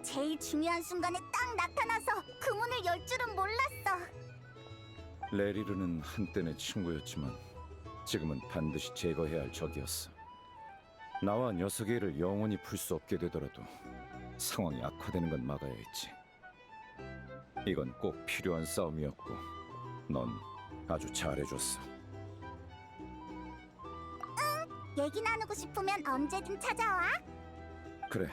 D: 제일 중요한 순간에 딱 나타나서 그 문을 열 줄은 몰랐어.
H: 레리르는 한때 내 친구였지만 지금은 반드시 제거해야 할 적이었어. 나와 녀석의 일을 영원히 풀 수 없게 되더라도 상황이 악화되는 건 막아야 했지. 이건 꼭 필요한 싸움이었고 넌 아주 잘해줬어.
D: 얘기 나누고 싶으면 언제든 찾아와.
H: 그래.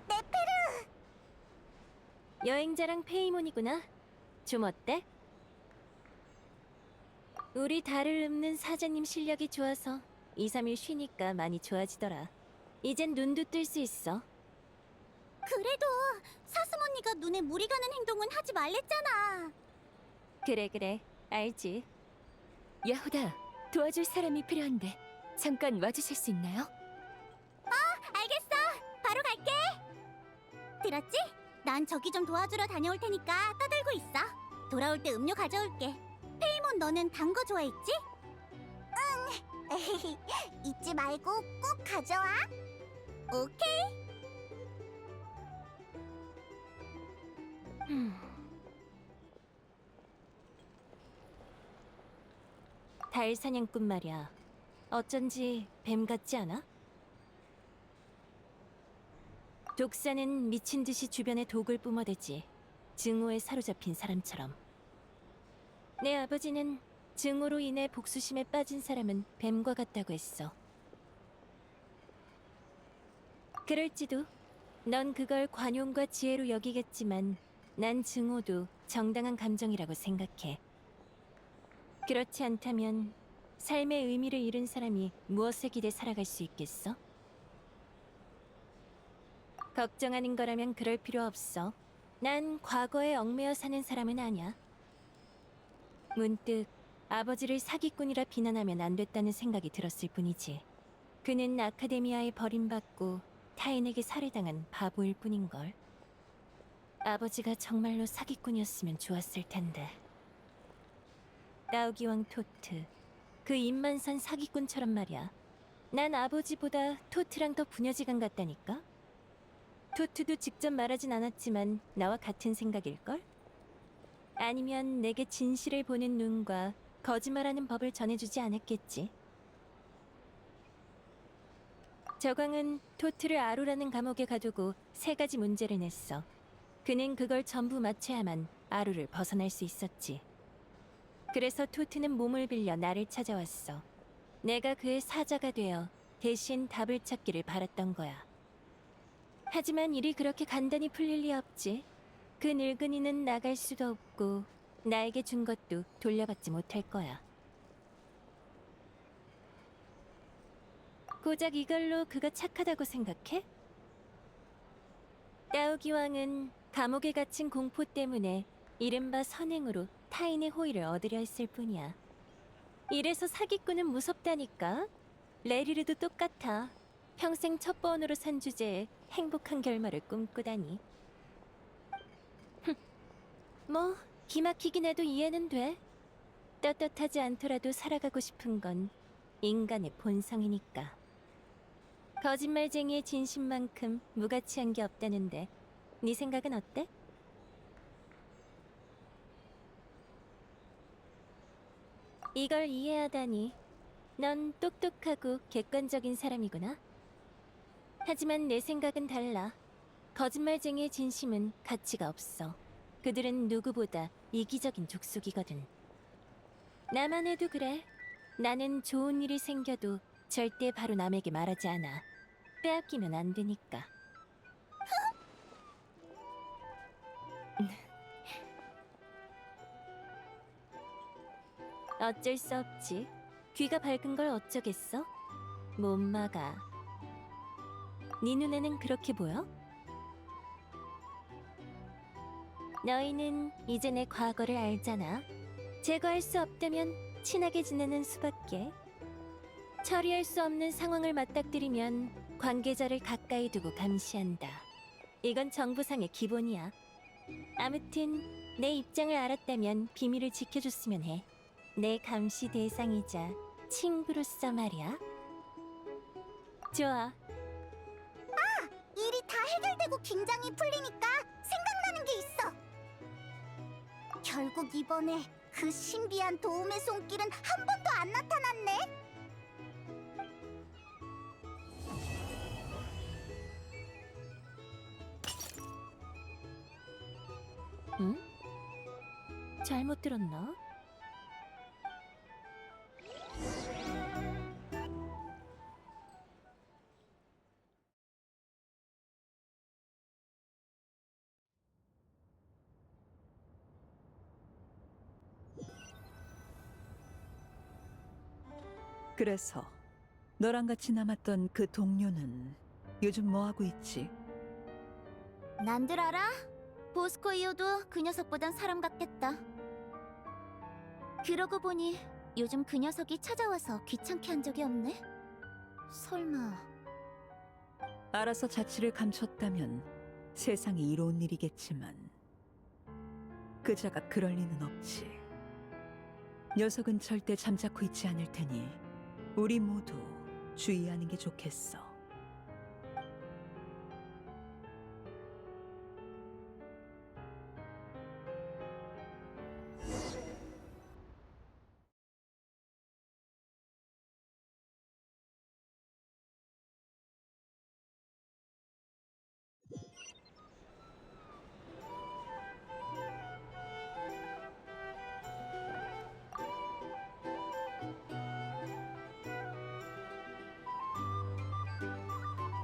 D: 네페르!
E: 여행자랑 페이몬이구나. 좀 어때? 우리 달을 읊는 사자님 실력이 좋아서 2, 3일 쉬니까 많이 좋아지더라. 이젠 눈도 뜰 수 있어.
D: 그래도 사슴언니가 눈에 물이 가는 행동은 하지 말랬잖아.
E: 그래, 알지.
A: 야호다, 도와줄 사람이 필요한데 잠깐 와주실 수 있나요?
D: 알겠어. 바로 갈게. 들었지? 난 저기 좀 도와주러 다녀올 테니까 떠들고 있어. 돌아올 때 음료 가져올게. 페이몬, 너는 단 거 좋아했지? 응. 잊지 말고 꼭 가져와. 오케이.
E: 달 사냥꾼 말이야. 어쩐지 뱀 같지 않아? 독사는 미친 듯이 주변에 독을 뿜어대지. 증오에 사로잡힌 사람처럼. 내 아버지는 증오로 인해 복수심에 빠진 사람은 뱀과 같다고 했어. 그럴지도. 넌 그걸 관용과 지혜로 여기겠지만 난 증오도 정당한 감정이라고 생각해. 그렇지 않다면 삶의 의미를 잃은 사람이 무엇에 기대 살아갈 수 있겠어? 걱정하는 거라면 그럴 필요 없어. 난 과거에 얽매여 사는 사람은 아니야. 문득 아버지를 사기꾼이라 비난하면 안 됐다는 생각이 들었을 뿐이지. 그는 아카데미아에 버림받고 타인에게 살해당한 바보일 뿐인걸. 아버지가 정말로 사기꾼이었으면 좋았을 텐데. 따오기왕 토트, 그 입만 산 사기꾼처럼 말이야. 난 아버지보다 토트랑 더 부녀지간 같다니까? 토트도 직접 말하진 않았지만 나와 같은 생각일걸? 아니면 내게 진실을 보는 눈과 거짓말하는 법을 전해주지 않았겠지. 저광은 토트를 아루라는 감옥에 가두고 3가지 문제를 냈어. 그는 그걸 전부 맞춰야만 아루를 벗어날 수 있었지. 그래서 토트는 몸을 빌려 나를 찾아왔어. 내가 그의 사자가 되어 대신 답을 찾기를 바랐던 거야. 하지만 일이 그렇게 간단히 풀릴 리 없지. 그 늙은이는 나갈 수도 없고 나에게 준 것도 돌려받지 못할 거야. 고작 이걸로 그가 착하다고 생각해? 따오기왕은 감옥에 갇힌 공포 때문에 이른바 선행으로 타인의 호의를 얻으려 했을 뿐이야. 이래서 사기꾼은 무섭다니까. 레리르도 똑같아. 평생 첩보원으로 산 주제에 행복한 결말을 꿈꾸다니. 뭐 기막히긴 해도 이해는 돼. 떳떳하지 않더라도 살아가고 싶은 건 인간의 본성이니까. 거짓말쟁이의 진심만큼 무가치한 게 없다는데 네 생각은 어때? 이걸 이해하다니. 넌 똑똑하고 객관적인 사람이구나. 하지만 내 생각은 달라. 거짓말쟁이의 진심은 가치가 없어. 그들은 누구보다 이기적인 족속이거든. 나만 해도 그래. 나는 좋은 일이 생겨도 절대 바로 남에게 말하지 않아. 빼앗기면 안 되니까. 어쩔 수 없지. 귀가 밝은 걸 어쩌겠어? 못 막아. 네 눈에는 그렇게 보여? 너희는 이제 내 과거를 알잖아. 제거할 수 없다면 친하게 지내는 수밖에. 처리할 수 없는 상황을 맞닥뜨리면 관계자를 가까이 두고 감시한다. 이건 정부상의 기본이야. 아무튼 내 입장을 알았다면 비밀을 지켜줬으면 해. 내 감시 대상이자 친구로서 말이야. 좋아.
D: 일이 다 해결되고 긴장이 풀리니까 생각나는 게 있어. 결국 이번에 그 신비한 도움의 손길은 한 번도 안 나타났네.
E: 응? 잘못 들었나?
K: 그래서 너랑 같이 남았던 그 동료는 요즘 뭐하고 있지?
D: 난들 알아? 보스코이오도 그 녀석보단 사람 같겠다. 그러고 보니 요즘 그 녀석이 찾아와서 귀찮게 한 적이 없네. 설마...
K: 알아서 자취를 감췄다면 세상에 이로운 일이겠지만 그자가 그럴 리는 없지. 녀석은 절대 잠자코 있지 않을 테니 우리 모두 주의하는 게 좋겠어.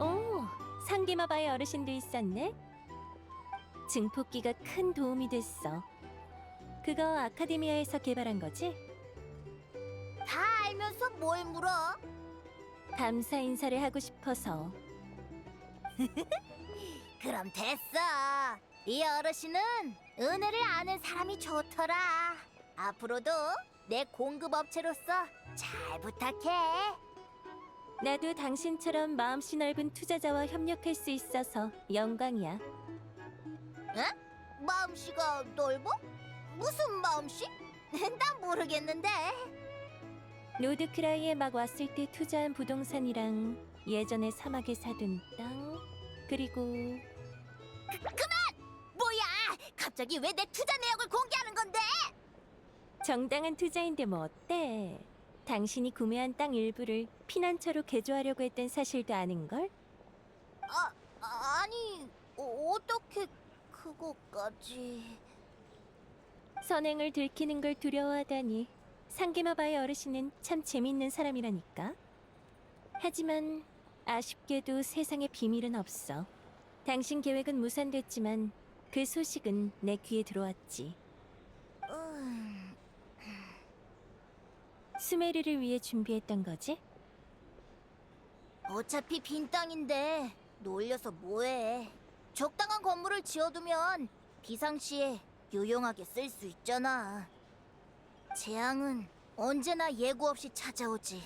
E: 오, 상기마바의 어르신도 있었네. 증폭기가 큰 도움이 됐어. 그거 아카데미아에서 개발한 거지?
D: 다 알면서 뭘 물어?
E: 감사 인사를 하고 싶어서.
D: 그럼 됐어. 이 어르신은 은혜를 아는 사람이 좋더라. 앞으로도 내 공급업체로서 잘 부탁해.
E: 나도 당신처럼 마음씨 넓은 투자자와 협력할 수 있어서 영광이야.
D: 마음씨가 넓어? 무슨 마음씨? 난 모르겠는데.
E: 노드크라이에 막 왔을 때 투자한 부동산이랑 예전에 사막에 사둔 땅, 그리고
D: 뭐야? 갑자기 왜 내 투자 내역을 공개하는 건데?
E: 정당한 투자인데 뭐 어때? 당신이 구매한 땅 일부를 피난처로 개조하려고 했던 사실도 아는걸?
D: 아니, 어떻게 그거까지...
E: 선행을 들키는 걸 두려워하다니. 상기마바의 어르신은 참 재밌는 사람이라니까. 하지만 아쉽게도 세상에 비밀은 없어. 당신 계획은 무산됐지만 그 소식은 내 귀에 들어왔지. 수메르를 위해 준비했던 거지?
D: 어차피 빈 땅인데 놀려서 뭐해. 적당한 건물을 지어두면 비상시에 유용하게 쓸 수 있잖아. 재앙은 언제나 예고 없이 찾아오지.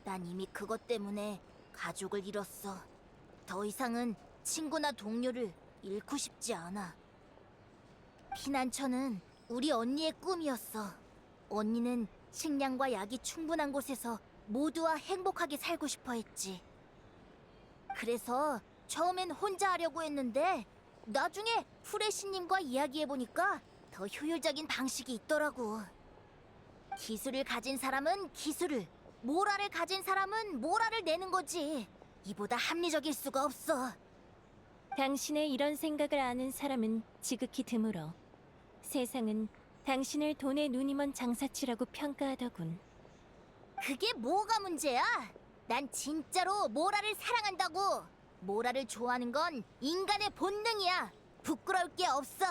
D: 난 이미 그것 때문에 가족을 잃었어. 더 이상은 친구나 동료를 잃고 싶지 않아. 피난처는 우리 언니의 꿈이었어. 언니는 식량과 약이 충분한 곳에서 모두와 행복하게 살고 싶어 했지. 그래서 처음엔 혼자 하려고 했는데 나중에 프레시님과 이야기해보니까 더 효율적인 방식이 있더라고. 기술을 가진 사람은 기술을, 모랄을 가진 사람은 모랄을 내는 거지. 이보다 합리적일 수가 없어.
E: 당신의 이런 생각을 아는 사람은 지극히 드물어. 세상은 당신을 돈에 눈이 먼 장사치라고 평가하더군.
D: 그게 뭐가 문제야? 난 진짜로 모랄을 사랑한다고. 모랄을 좋아하는 건 인간의 본능이야. 부끄러울 게 없어.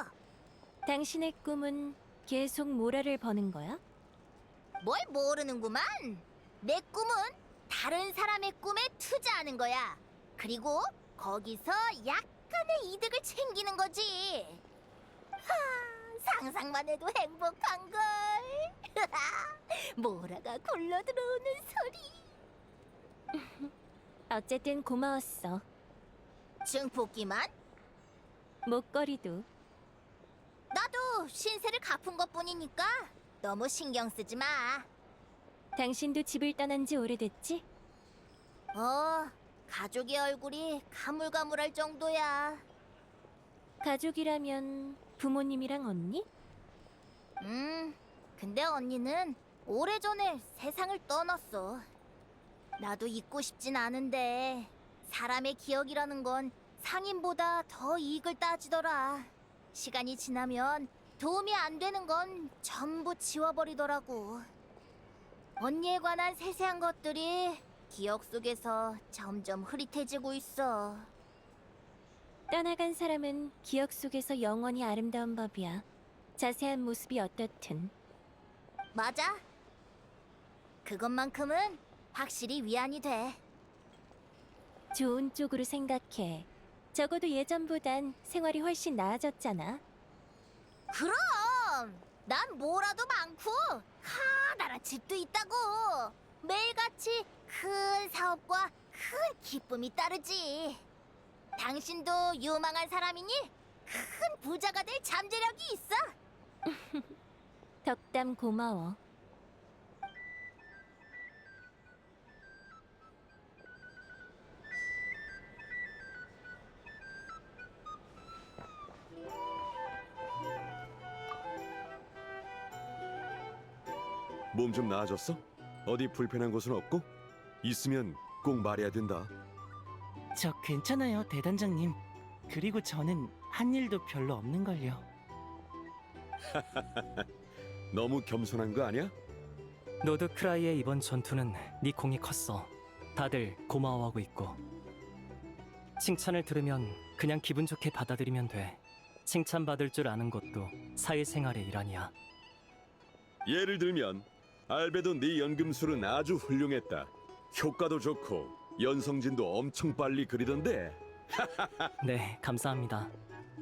E: 당신의 꿈은 계속 모라를 버는 거야?
D: 뭘 모르는구만. 내 꿈은 다른 사람의 꿈에 투자하는 거야. 그리고 거기서 약간의 이득을 챙기는 거지. 상상만 해도 행복한걸. 모라가 굴러 들어오는 소리.
E: 어쨌든 고마웠어.
D: 증폭기만?
E: 목걸이도.
D: 나도 신세를 갚은 것뿐이니까 너무 신경 쓰지 마.
E: 당신도 집을 떠난 지 오래됐지?
D: 가족의 얼굴이 가물가물할 정도야.
E: 가족이라면 부모님이랑 언니?
D: 근데 언니는 오래전에 세상을 떠났어. 나도 잊고 싶진 않은데 사람의 기억이라는 건 상인보다 더 이익을 따지더라. 시간이 지나면 도움이 안 되는 건 전부 지워버리더라고. 언니에 관한 세세한 것들이 기억 속에서 점점 흐릿해지고 있어.
E: 떠나간 사람은 기억 속에서 영원히 아름다운 법이야. 자세한 모습이 어떻든.
D: 맞아. 그것만큼은 확실히 위안이 돼.
E: 좋은 쪽으로 생각해. 적어도 예전보단 생활이 훨씬 나아졌잖아.
D: 그럼! 난 뭐라도 많고 커다란 집도 있다고. 매일같이 큰 사업과 큰 기쁨이 따르지. 당신도 유망한 사람이니 큰 부자가 될 잠재력이 있어.
E: 덕담 고마워.
B: 몸 좀 나아졌어? 어디 불편한 곳은 없고? 있으면 꼭 말해야 된다.
G: 저 괜찮아요, 대단장님. 그리고 저는 한 일도 별로 없는걸요.
B: 너무 겸손한 거 아니야?
F: 노드크라이의 이번 전투는 네 공이 컸어. 다들 고마워하고 있고. 칭찬을 들으면 그냥 기분 좋게 받아들이면 돼. 칭찬받을 줄 아는 것도 사회생활의 일환이야.
B: 예를 들면 알베도 네 연금술은 아주 훌륭했다. 효과도 좋고 연성진도 엄청 빨리 그리던데.
F: 네, 감사합니다.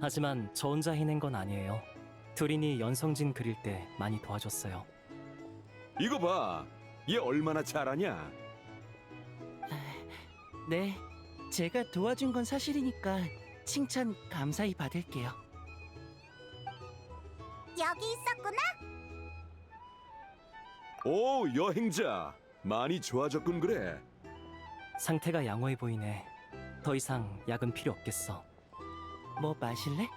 F: 하지만 저 혼자 해낸 건 아니에요. 두린이 연성진 그릴 때 많이 도와줬어요.
B: 이거 봐, 얘 얼마나 잘하냐.
G: 네, 제가 도와준 건 사실이니까 칭찬 감사히 받을게요.
D: 여기 있었구나.
B: 오, 여행자 많이 좋아졌군 그래.
F: 상태가 양호해 보이네. 더 이상 약은 필요 없겠어.
G: 뭐 마실래?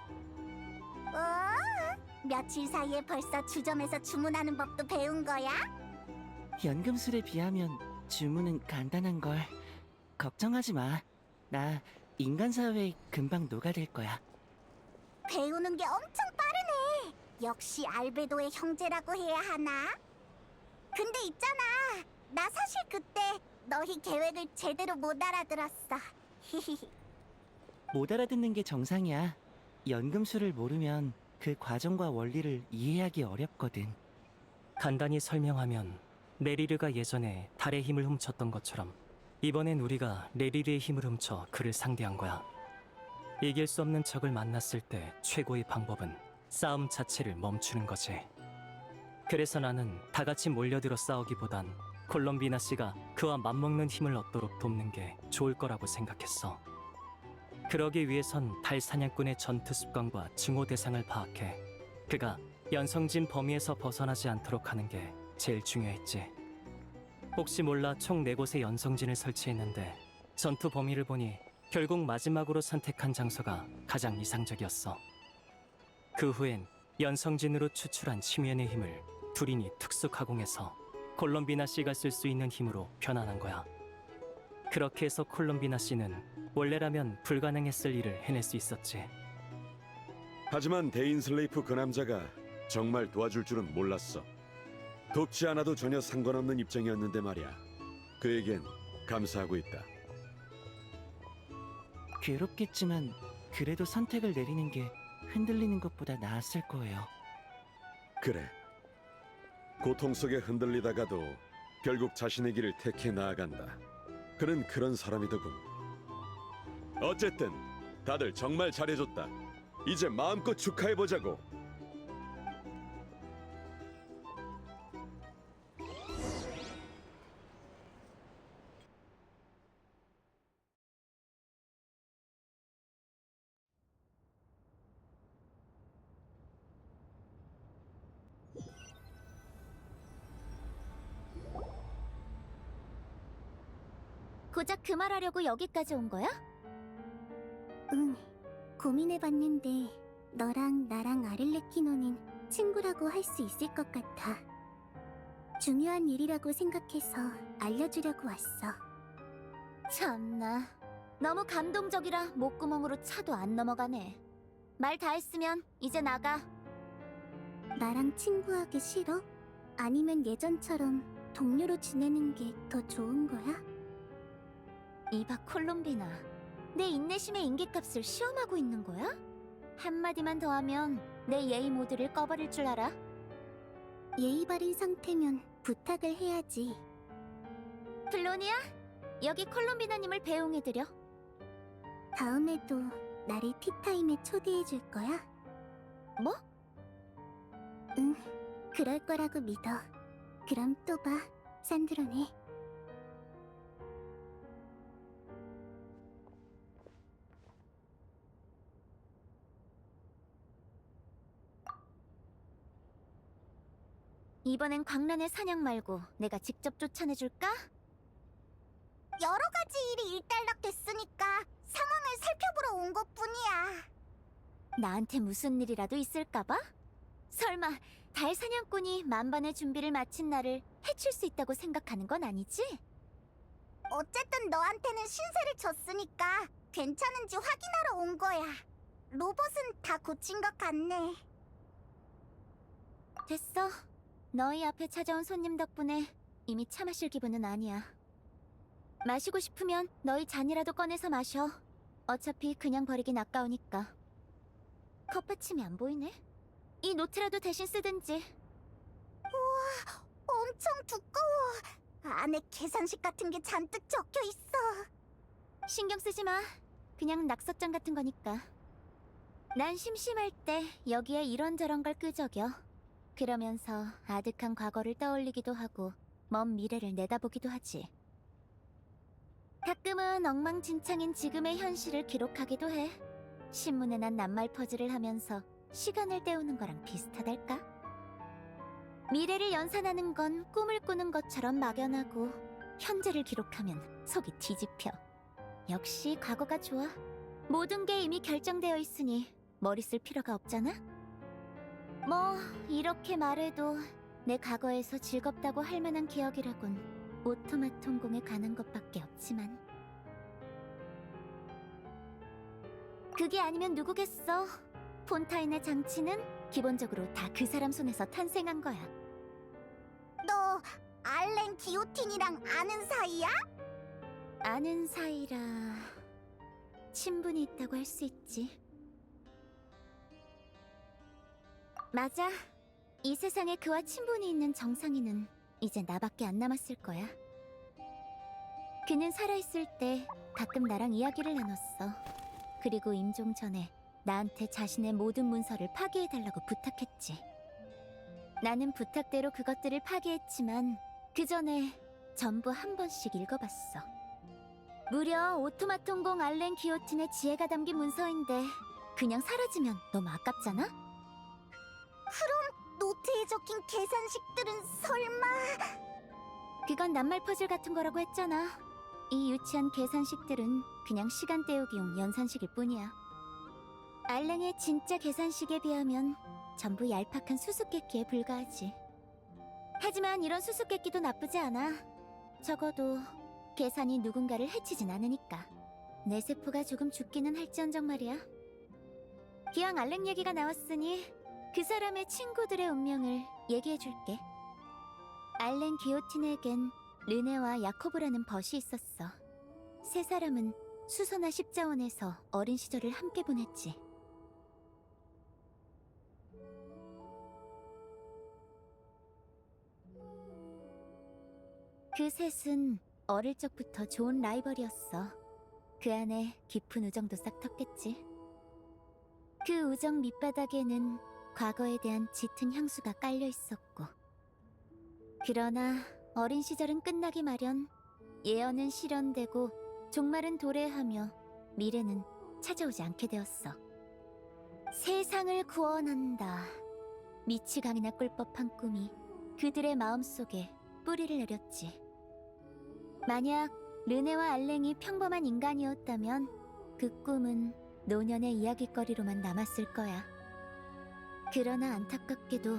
D: 며칠 사이에 벌써 주점에서 주문하는 법도 배운 거야?
G: 연금술에 비하면 주문은 간단한 걸. 걱정하지 마. 나 인간 사회에 금방 녹아들 거야.
D: 배우는 게 엄청 빠르네. 역시 알베도의 형제라고 해야 하나? 근데 있잖아. 나 사실 그때 너희 계획을 제대로 못 알아들었어.
G: 못 알아듣는 게 정상이야. 연금술을 모르면 그 과정과 원리를 이해하기 어렵거든.
F: 간단히 설명하면 레리르가 예전에 달의 힘을 훔쳤던 것처럼 이번엔 우리가 레리르의 힘을 훔쳐 그를 상대한 거야. 이길 수 없는 적을 만났을 때 최고의 방법은 싸움 자체를 멈추는 거지. 그래서 나는 다 같이 몰려들어 싸우기보단 콜롬비나 씨가 그와 맞먹는 힘을 얻도록 돕는 게 좋을 거라고 생각했어. 그러기 위해선 달 사냥꾼의 전투 습관과 증오 대상을 파악해 그가 연성진 범위에서 벗어나지 않도록 하는 게 제일 중요했지. 혹시 몰라 총 4곳의 연성진을 설치했는데 전투 범위를 보니 결국 마지막으로 선택한 장소가 가장 이상적이었어. 그 후엔 연성진으로 추출한 심연의 힘을 두린이 특수 가공해서 콜롬비나 씨가 쓸 수 있는 힘으로 변환한 거야. 그렇게 해서 콜롬비나 씨는 원래라면 불가능했을 일을 해낼 수 있었지.
B: 하지만 데인슬레이프 그 남자가 정말 도와줄 줄은 몰랐어. 돕지 않아도 전혀 상관없는 입장이었는데 말이야. 그에겐 감사하고 있다.
G: 괴롭겠지만 그래도 선택을 내리는 게 흔들리는 것보다 나았을 거예요.
B: 그래. 고통 속에 흔들리다가도 결국 자신의 길을 택해 나아간다. 그는 그런 사람이더군. 어쨌든 다들 정말 잘해줬다. 이제 마음껏 축하해보자고.
D: 고작 그 말하려고 여기까지 온 거야? 응, 고민해봤는데 너랑 나랑 아릴레키노는 친구라고 할 수 있을 것 같아. 중요한 일이라고 생각해서 알려주려고 왔어. 참나, 너무 감동적이라 목구멍으로 차도 안 넘어가네. 말 다 했으면 이제 나가. 나랑 친구하기 싫어? 아니면 예전처럼 동료로 지내는 게 더 좋은 거야? 이봐 콜롬비나, 내 인내심의 인기값을 시험하고 있는 거야? 한마디만 더 하면 내 예의 모드를 꺼버릴 줄 알아? 예의 바른 상태면 부탁을 해야지. 플로니아, 여기 콜롬비나님을 배웅해드려. 다음에도 나를 티타임에 초대해줄 거야? 뭐? 응, 그럴 거라고 믿어. 그럼 또 봐, 산드로네. 이번엔 광란의 사냥 말고 내가 직접 쫓아내줄까? 여러 가지 일이 일단락됐으니까 상황을 살펴보러 온 것뿐이야. 나한테 무슨 일이라도 있을까봐? 설마 달 사냥꾼이 만반의 준비를 마친 나를 해칠 수 있다고 생각하는 건 아니지? 어쨌든 너한테는 신세를 졌으니까 괜찮은지 확인하러 온 거야. 로봇은 다 고친 것 같네. 됐어. 너희 앞에 찾아온 손님 덕분에 이미 차 마실 기분은 아니야. 마시고 싶으면 너희 잔이라도 꺼내서 마셔. 어차피 그냥 버리긴 아까우니까. 컵받침이 안 보이네? 이 노트라도 대신 쓰든지. 우와, 엄청 두꺼워. 안에 계산식 같은 게 잔뜩 적혀 있어. 신경 쓰지 마. 그냥 낙서장 같은 거니까. 난 심심할 때 여기에 이런저런 걸 끄적여. 그러면서 아득한 과거를 떠올리기도 하고 먼 미래를 내다보기도 하지. 가끔은 엉망진창인 지금의 현실을 기록하기도 해. 신문에 난 낱말 퍼즐을 하면서 시간을 때우는 거랑 비슷하달까? 미래를 연산하는 건 꿈을 꾸는 것처럼 막연하고 현재를 기록하면 속이 뒤집혀. 역시 과거가 좋아. 모든 게 이미 결정되어 있으니 머리 쓸 필요가 없잖아? 뭐 이렇게 말해도 내 과거에서 즐겁다고 할 만한 기억이라곤 오토마톤공에 관한 것밖에 없지만 그게 아니면 누구겠어? 폰타인의 장치는 기본적으로 다 그 사람 손에서 탄생한 거야. 너 알렌 기오틴이랑 아는 사이야? 아는 사이라... 친분이 있다고 할 수 있지. 맞아. 이 세상에 그와 친분이 있는 정상인은 이제 나밖에 안 남았을 거야. 그는 살아있을 때 가끔 나랑 이야기를 나눴어. 그리고 임종 전에 나한테 자신의 모든 문서를 파기해달라고 부탁했지. 나는 부탁대로 그것들을 파기했지만 그 전에 전부 한 번씩 읽어봤어. 무려 오토마톤공 알렌 기오틴의 지혜가 담긴 문서인데 그냥 사라지면 너무 아깝잖아? 그럼 노트에 적힌 계산식들은 설마... 그건 낱말 퍼즐 같은 거라고 했잖아. 이 유치한 계산식들은 그냥 시간 때우기용 연산식일 뿐이야. 알렌의 진짜 계산식에 비하면 전부 얄팍한 수수께끼에 불과하지. 하지만 이런 수수께끼도 나쁘지 않아. 적어도 계산이 누군가를 해치진 않으니까. 내 세포가 조금 죽기는 할지언정 말이야. 기왕 알렌 얘기가 나왔으니 그 사람의 친구들의 운명을 얘기해줄게. 알렌 기오틴에겐 르네와 야코브라는 벗이 있었어. 세 사람은 수선화 십자원에서 어린 시절을 함께 보냈지. 그 셋은 어릴 적부터 좋은 라이벌이었어. 그 안에 깊은 우정도 싹 텄겠지. 그 우정 밑바닥에는 과거에 대한 짙은 향수가 깔려 있었고, 그러나 어린 시절은 끝나기 마련. 예언은 실현되고 종말은 도래하며 미래는 찾아오지 않게 되었어. 세상을 구원한다. 미치광이나 꿀 법한 꿈이 그들의 마음속에 뿌리를 내렸지. 만약 르네와 알랭이 평범한 인간이었다면 그 꿈은 노년의 이야깃거리로만 남았을 거야. 그러나 안타깝게도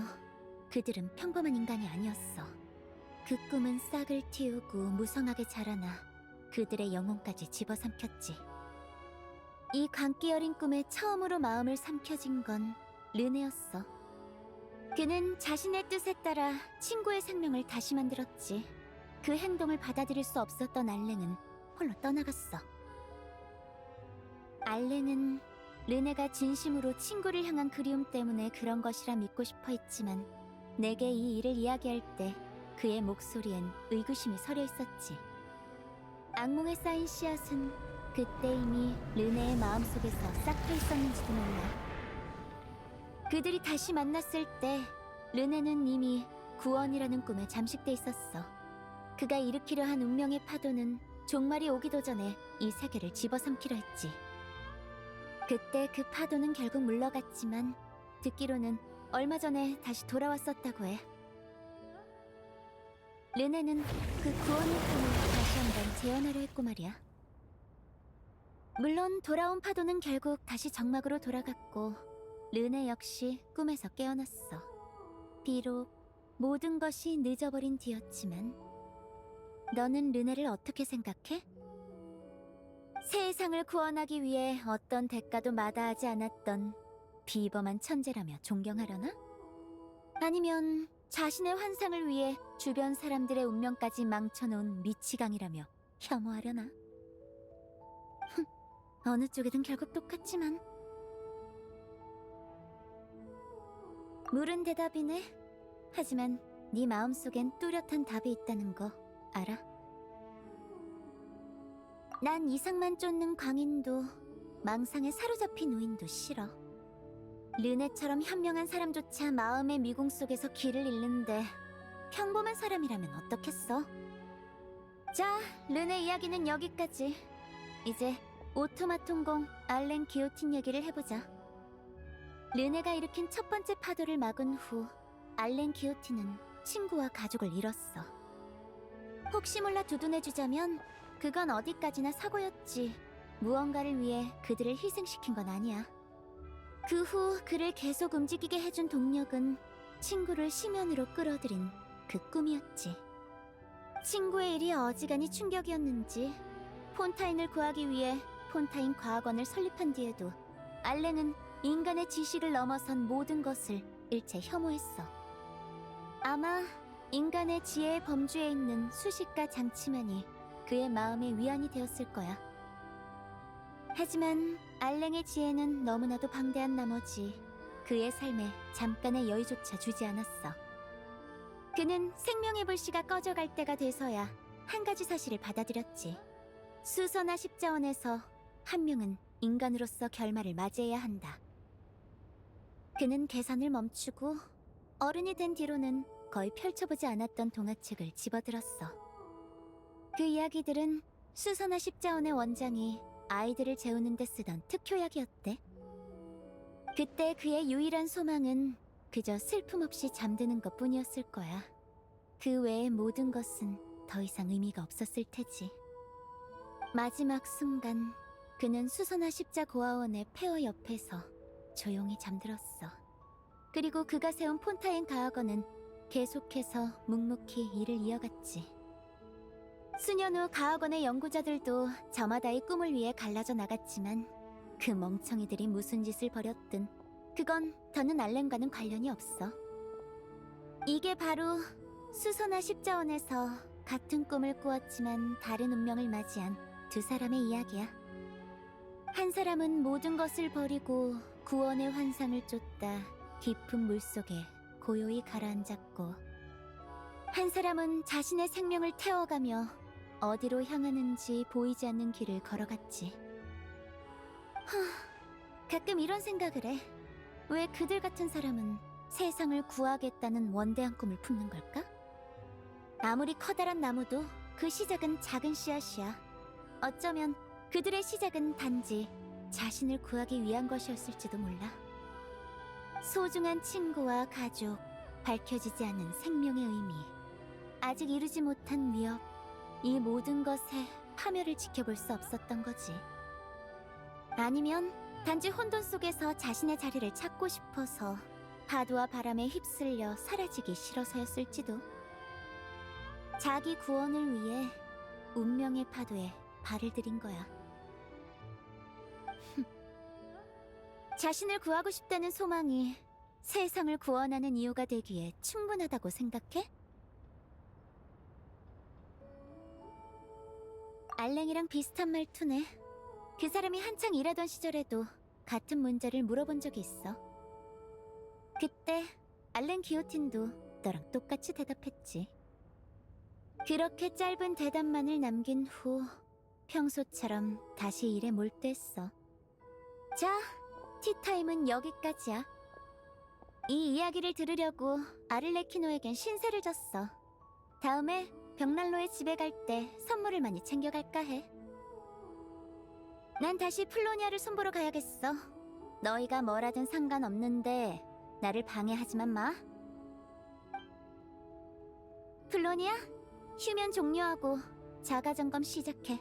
D: 그들은 평범한 인간이 아니었어. 그 꿈은 싹을 틔우고 무성하게 자라나 그들의 영혼까지 집어삼켰지. 이 광기 어린 꿈에 처음으로 마음을 삼켜진 건 르네였어. 그는 자신의 뜻에 따라 친구의 생명을 다시 만들었지. 그 행동을 받아들일 수 없었던 알랭은 홀로 떠나갔어. 알랭은 르네가 진심으로 친구를 향한 그리움 때문에 그런 것이라 믿고 싶어 했지만 내게 이 일을 이야기할 때 그의 목소리엔 의구심이 서려 있었지. 악몽에 쌓인 씨앗은 그때 이미 르네의 마음속에서 싹터 있었는지도 몰라. 그들이 다시 만났을 때 르네는 이미 구원이라는 꿈에 잠식돼 있었어. 그가 일으키려 한 운명의 파도는 종말이 오기도 전에 이 세계를 집어삼키려 했지. 그때 그 파도는 결국 물러갔지만 듣기로는 얼마 전에 다시 돌아왔었다고 해. 르네는 그 구원의 꿈을 다시 한번 재현하려 했고 말이야. 물론 돌아온 파도는 결국 다시 정막으로 돌아갔고 르네 역시 꿈에서 깨어났어. 비록 모든 것이 늦어버린 뒤였지만. 너는 르네를 어떻게 생각해? 세상을 구원하기 위해 어떤 대가도 마다하지 않았던 비범한 천재라며 존경하려나? 아니면 자신의 환상을 위해 주변 사람들의 운명까지 망쳐놓은 미치광이라며 혐오하려나? 어느 쪽이든 결국 똑같지만. 물은 대답이네. 하지만 네 마음속엔 뚜렷한 답이 있다는 거 알아? 난 이상만 쫓는 광인도 망상에 사로잡힌 우인도 싫어. 르네처럼 현명한 사람조차 마음의 미궁 속에서 길을 잃는데 평범한 사람이라면 어떻겠어? 자, 르네 이야기는 여기까지. 이제 오토마통공 알렌 기오틴 얘기를 해보자. 르네가 일으킨 첫 번째 파도를 막은 후 알렌 기오틴은 친구와 가족을 잃었어. 혹시 몰라 두둔해주자면 그건 어디까지나 사고였지. 무언가를 위해 그들을 희생시킨 건 아니야. 그 후 그를 계속 움직이게 해준 동력은 친구를 심연으로 끌어들인 그 꿈이었지. 친구의 일이 어지간히 충격이었는지 폰타인을 구하기 위해 폰타인 과학원을 설립한 뒤에도 알렌은 인간의 지식을 넘어선 모든 것을 일체 혐오했어. 아마 인간의 지혜의 범주에 있는 수식과 장치만이 그의 마음의 위안이 되었을 거야. 하지만 알렌의 지혜는 너무나도 방대한 나머지 그의 삶에 잠깐의 여유조차 주지 않았어. 그는 생명의 불씨가 꺼져갈 때가 돼서야 한 가지 사실을 받아들였지. 수선화 십자원에서 한 명은 인간으로서 결말을 맞이해야 한다. 그는 계산을 멈추고 어른이 된 뒤로는 거의 펼쳐보지 않았던 동화책을 집어들었어. 그 이야기들은 수선화 십자원의 원장이 아이들을 재우는 데 쓰던 특효약이었대. 그때 그의 유일한 소망은 그저 슬픔 없이 잠드는 것뿐이었을 거야. 그 외의 모든 것은 더 이상 의미가 없었을 테지. 마지막 순간 그는 수선화 십자고아원의 폐허 옆에서 조용히 잠들었어. 그리고 그가 세운 폰타인 가학원은 계속해서 묵묵히 일을 이어갔지. 수년 후 가학원의 연구자들도 저마다의 꿈을 위해 갈라져 나갔지만 그 멍청이들이 무슨 짓을 벌였든 그건 더는 알렌과는 관련이 없어. 이게 바로 수선화 십자원에서 같은 꿈을 꾸었지만 다른 운명을 맞이한 두 사람의 이야기야. 한 사람은 모든 것을 버리고 구원의 환상을 쫓다 깊은 물속에 고요히 가라앉았고, 한 사람은 자신의 생명을 태워가며 어디로 향하는지 보이지 않는 길을 걸어갔지. 가끔 이런 생각을 해. 왜 그들 같은 사람은 세상을 구하겠다는 원대한 꿈을 품는 걸까? 아무리 커다란 나무도 그 시작은 작은 씨앗이야. 어쩌면 그들의 시작은 단지 자신을 구하기 위한 것이었을지도 몰라. 소중한 친구와 가족, 밝혀지지 않은 생명의 의미, 아직 이루지 못한 위협, 이 모든 것에 파멸을 지켜볼 수 없었던 거지. 아니면 단지 혼돈 속에서 자신의 자리를 찾고 싶어서 파도와 바람에 휩쓸려 사라지기 싫어서였을지도. 자기 구원을 위해 운명의 파도에 발을 들인 거야. 자신을 구하고 싶다는 소망이 세상을 구원하는 이유가 되기에 충분하다고 생각해? 알랭이랑 비슷한 말투네. 그 사람이 한창 일하던 시절에도 같은 문제를 물어본 적이 있어. 그때 알렌 기오틴도 너랑 똑같이 대답했지. 그렇게 짧은 대답만을 남긴 후 평소처럼 다시 일에 몰두했어. 자, 티타임은 여기까지야. 이 이야기를 들으려고 아를레키노에겐 신세를 졌어. 다음에 벽난로의 집에 갈 때 선물을 많이 챙겨갈까 해. 난 다시 플로니아를 손보러 가야겠어. 너희가 뭐라든 상관없는데 나를 방해하지만 마. 플로니아, 휴면 종료하고 자가점검 시작해.